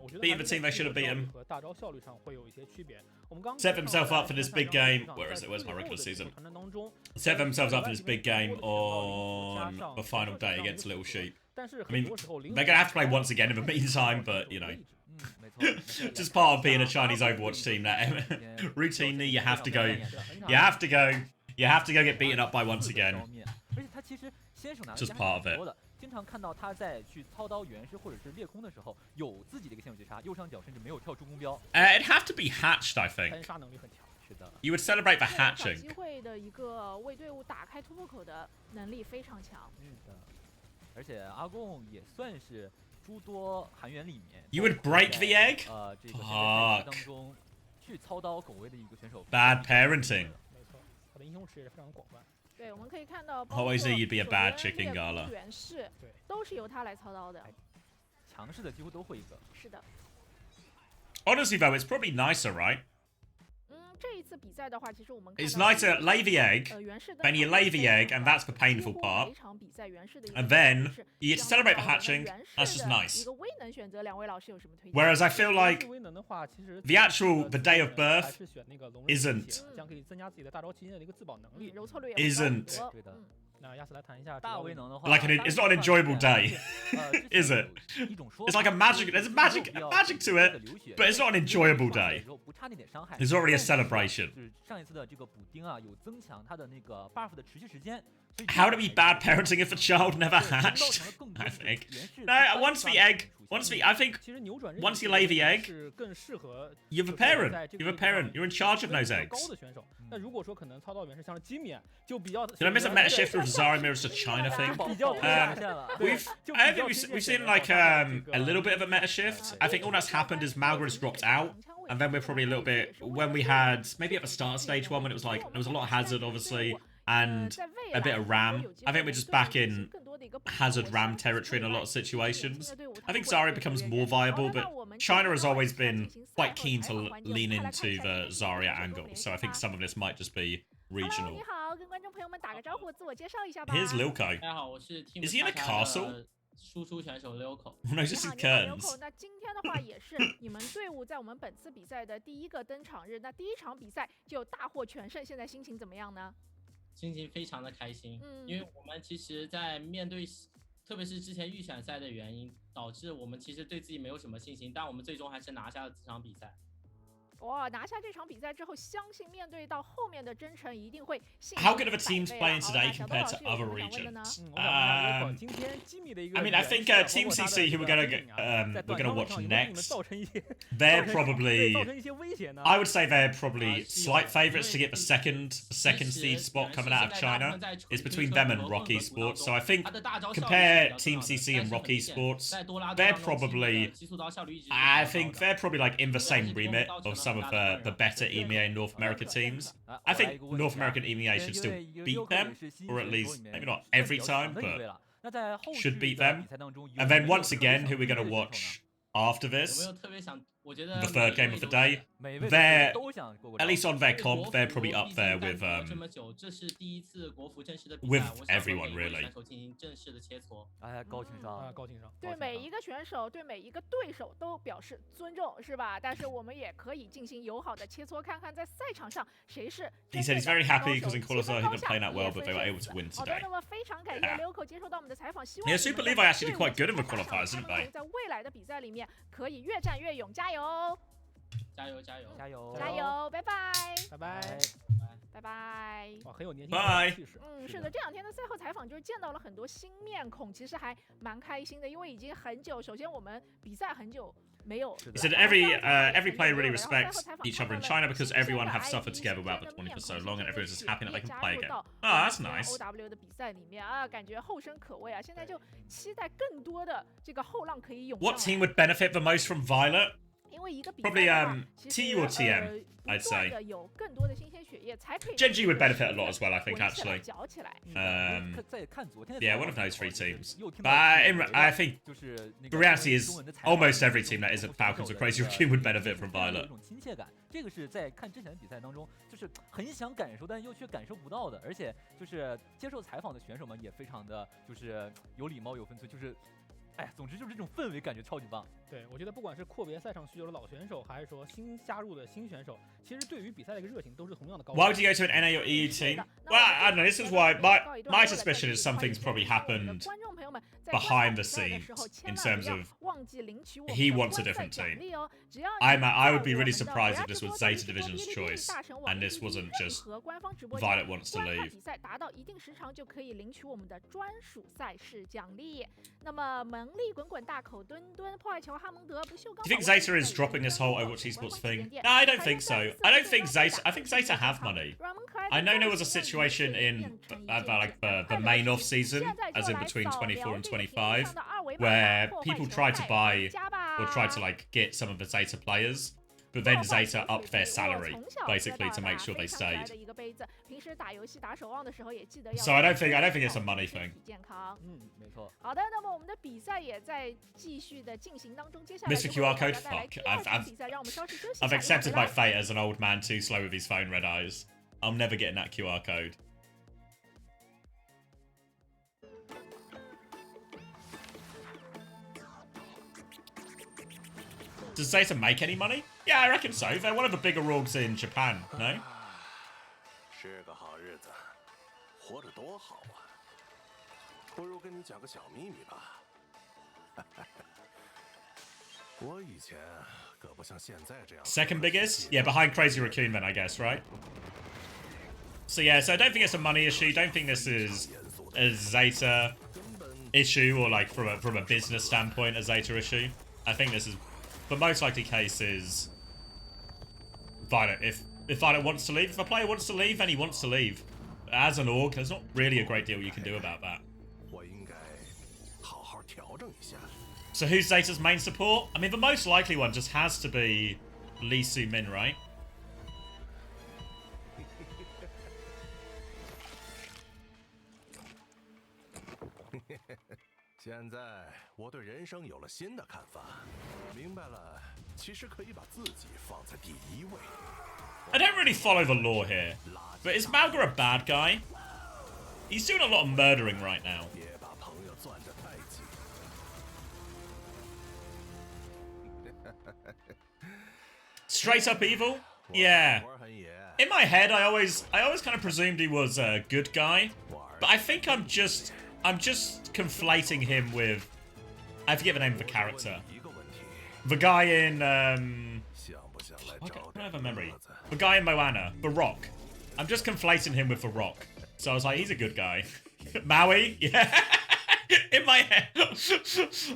我觉得 Beat the team they should have beaten. 和大招效率上会有一些区别。我们刚 Set themselves up for this big game. Where is it? Where's my regular season? Set themselves up for this big game on the final day against Little Sheep. I mean, they're gonna have to play once again in the meantime, but you know, just part of being a Chinese Overwatch team. That routinely you have to go, you have to go get beaten up by once again. Just part of it. 经常看到他在去操刀原氏或者是裂空的时候，有自己的一个先手绝杀，右上角甚至没有跳助攻标。It'd have to be hatched, I think. 单杀能力很强。是的。You would celebrate for hatching. 机会的一个为队伍打开突破口的能力非常强。的。而且阿贡也算是诸多韩援里面。You would break the egg? 这个当中去操刀狗位的一个选手。Bad parenting. 没错，他的英雄池也是非常广泛。对，我们可以看到 Always you'd be a bad chicken Gala. 原氏都是由他来操刀的。强势的几乎都会一个。是的。Honestly though, it's probably nicer, right? 这一次比赛的话，其实我们 It's nicer lay the egg, then you lay the egg, and that's the painful part. And then you get to celebrate the hatching. That's just nice. Whereas I feel like the actual the day of birth isn't. 那亚斯来谈一下大威能的话 like it's not an enjoyable day, is it? It's like there's magic to it, but it's not an enjoyable day. There's already a celebration. 上一次的这个补丁啊，有增强他的那个 buff 的持续时间。How to be bad parenting if a child never hatched? I think. No, once you lay the egg, you're the parent. You're the parent. You're in charge of those eggs. 那如果说可能操刀原是像是金冕，就比较。Did I miss a meta shift with Zarya It's a China thing? I think we've seen like a little bit of a meta shift. I think all that's happened is Malgra's dropped out. And then we're probably a little bit when we had maybe at the start of stage 1 when it was like there was a lot of hazard obviously and a bit of ram. I think we're just back in hazard ram territory in a lot of situations. I think Zarya becomes more viable, but China has always been quite keen to lean into the Zarya angle. So I think some of this might just be regional. Here's Lilko. Is he in a castle? 输出选手 Loco， No, this is Kearns. 那今天的话也是你们队伍在我们本次比赛的第一个登场日，那第一场比赛就大获全胜，现在心情怎么样呢？心情非常的开心，因为我们其实在面对，特别是之前预选赛的原因，导致我们其实对自己没有什么信心，但我们最终还是拿下了这场比赛。哇，拿下这场比赛之后，相信面对到后面的征程一定会。How good of a team's playing today compared to other regions? I mean, I think Team CC, who we're gonna watch next, they're probably. I would say they're probably slight favourites to get the second seed spot coming out of China. It's between them and Rocky Sports. So I think compare Team CC and Rocky Sports, they're probably. I think they're probably like in the same remit of some of the better EMEA North America teams. I think North American EMEA should still beat them, or at least maybe not every time, but should beat them. And then once again, who we're going to watch after this, the third game of the day, they're, at least on their comp, they're probably up there with everyone, really. 对每一个选手，对每一个对手都表示尊重，是吧？但是我们也可以进行友好的切磋，看看在赛场上谁是。He said he's very happy because in qualifier he didn't play that well, but they were able to win 好的， today. 那么非常感谢 Leoko 接受到我们的采访，希望 Yeah, Super Levi actually did quite good in the qualifiers, didn't they? 在未来的比赛里面可以越战越勇，加油！加油加油加油加油！拜拜拜拜拜拜！哇，很有年轻人的气势。是的，这两天的赛后采访就是见到了很多新面孔，其实还蛮开心的，因为已经很久，首先我们比赛很久。He said every player really respects each other in China because everyone have suffered together without the tournament for so long, and everyone's just happy that they can play again. Oh, that's nice. OW 的比赛里面啊，感觉后生可畏啊！现在就期待更多的这个后浪可以涌上。What team would benefit the most from Violet? Probably TU or TM, I'd say. Genji would benefit a lot as well, I think, actually. Yeah, one of those three teams. But I think the reality is almost every team that isn't Falcons or Crazy Raccoon would benefit from Violet. 这个是在看之前的比赛当中，就是很想感受，但又却感受不到的。而且就是接受采访的选手们也非常的就是有礼貌、有分寸，就是。 哎，总之就是这种氛围感觉超级棒。对，我觉得不管是阔别赛场许久的老选手，还是说新加入的新选手，其实对于比赛的一个热情都是同样的高。Why would you go to an NA or EU team? Well, I don't know. This is why my suspicion is something's probably happened behind the scenes in terms of he wants a different team. I would be really surprised if this was Zeta Division's choice and this wasn't just Violet wants to leave. 比赛达到一定时长就可以领取我们的专属赛事奖励。那么猛力滚滚大口墩墩破坏球哈蒙德不锈钢。Do you think Zeta is dropping this whole OWCS Esports thing? No, I don't think so. I don't think Zeta. I think Zeta have money. I know there was a situation in like the main off season, as in between 24 and 25, where people tried to buy or tried to like get some of the Zeta players. But then Zeta upped their salary, basically, to make sure they stayed. So I don't think it's a money thing. Mr. QR code, fuck. I've accepted my fate as an old man too slow with his phone, red eyes. I'm never getting that QR code. Does Zeta make any money? Yeah, I reckon so. They're one of the bigger orgs in Japan, no? 是个好日子，活着多好啊！不如跟你讲个小秘密吧。我以前可不像现在这样。Second biggest? Yeah, behind Crazy Raccoon then, I guess, right? So yeah, so I don't think it's a money issue. Don't think this is a Zeta issue or like from a business standpoint a Zeta issue. I think this is the most likely case is Violet. If Violet wants to leave, if a player wants to leave, then he wants to leave. As an org, there's not really a great deal you can do about that. So who's Zeta's main support? I mean, the most likely one just has to be Lee Su-min, right? 现在我对人生有了新的看法，明白了，其实可以把自己放在第一位。I don't really follow the law here, but is Malga a bad guy? He's doing a lot of murdering right now. 别把朋友攥得太紧。Straight up evil? Yeah. In my head, I always kind of presumed he was a good guy, but I think I'm just conflating him with, I forget the name of the character. The guy in I don't have a memory. The guy in Moana, The Rock. I'm just conflating him with The Rock. So I was like, he's a good guy. Maui? Yeah. In my head.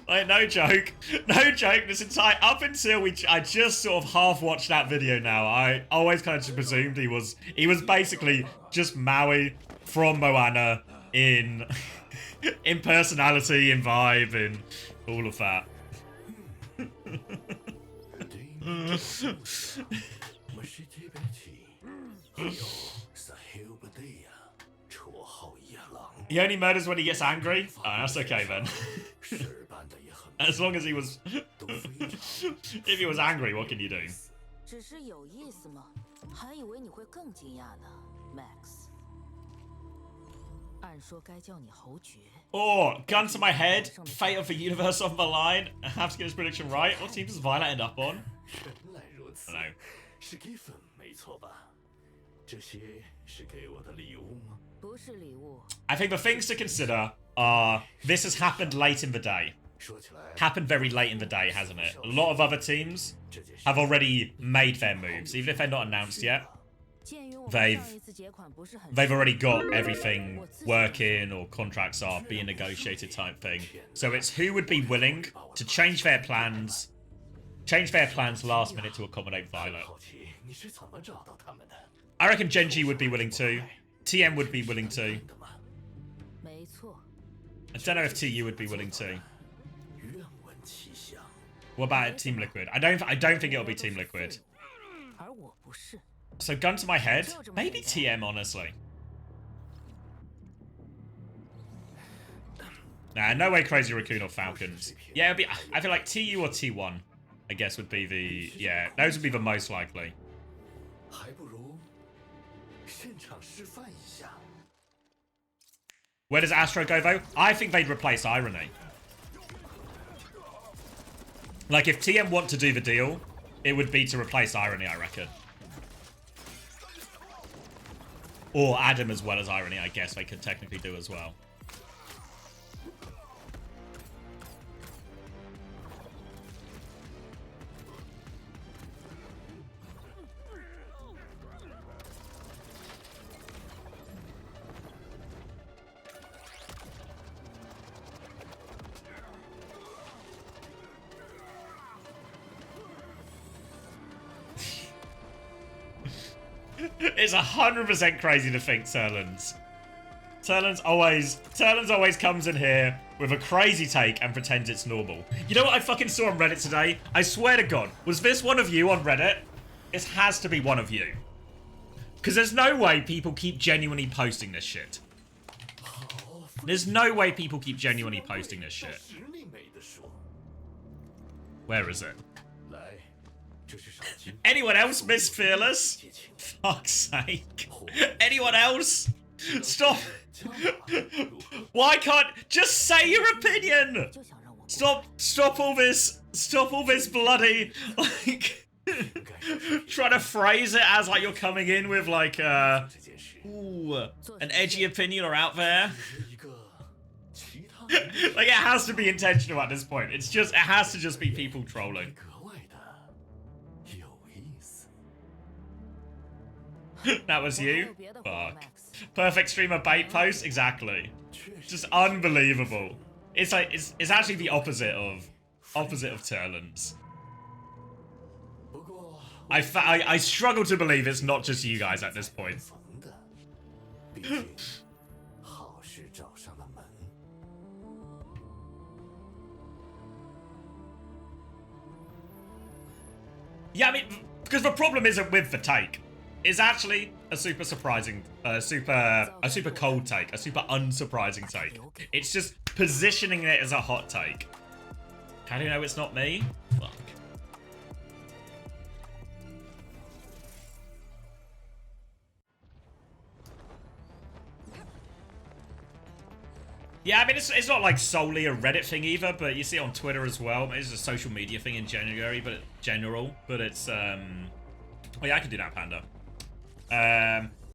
Like, no joke. No joke. This entire, up until I just sort of half watched that video now, I always kind of just presumed he was basically just Maui from Moana in personality, in vibe, in all of that. He only murders when he gets angry? Oh, that's okay then. As long as he was... If he was angry, what can you do? Oh, gun to my head. Fate of the universe on the line. I have to get this prediction right. What team does Violet end up on? I don't know. I think the things to consider are, this has happened late in the day. Happened very late in the day, hasn't it? A lot of other teams have already made their moves, even if they're not announced yet. They've already got everything working, or contracts are being negotiated type thing. So it's who would be willing to change their plans last minute to accommodate Violet. I reckon Genji would be willing to. TM would be willing to. I don't know if TU would be willing to. What about Team Liquid? I don't think it'll be Team Liquid. So gun to my head, maybe TM, honestly. Nah, no way Crazy Raccoon or Falcons. Yeah, it'd be, I feel like TU or T1, I guess would be the, yeah, those would be the most likely. Where does Astro go though? I think they'd replace Irony. Like if TM want to do the deal, it would be to replace Irony, I reckon. Or Adam as well as Irony, I guess they could technically do as well. It's 100% crazy to think Turlands. Turlands always comes in here with a crazy take and pretends it's normal. You know what I fucking saw on Reddit today? I swear to God, was this one of you on Reddit? It has to be one of you. Because there's no way people keep genuinely posting this shit. There's no way people keep genuinely posting this shit. Where is it? Anyone else miss Fearless? Fuck's sake. Anyone else? Stop. Why can't... Just say your opinion! Stop all this bloody, like... trying to phrase it as like you're coming in with like, ooh, an edgy opinion or out there. Like it has to be intentional at this point. It has to just be people trolling. That was you? Fuck. Perfect streamer bait post? Exactly. Just unbelievable. It's like, it's actually the opposite of Turlands. I struggle to believe it's not just you guys at this point. Yeah, I mean, because the problem isn't with the take. It's actually a super surprising, a super cold take, a super unsurprising take. It's just positioning it as a hot take. How do you know it's not me? Fuck. Yeah, I mean, it's not like solely a Reddit thing either, but you see it on Twitter as well. It's a social media thing in general, but it's, oh yeah, I can do that, Panda.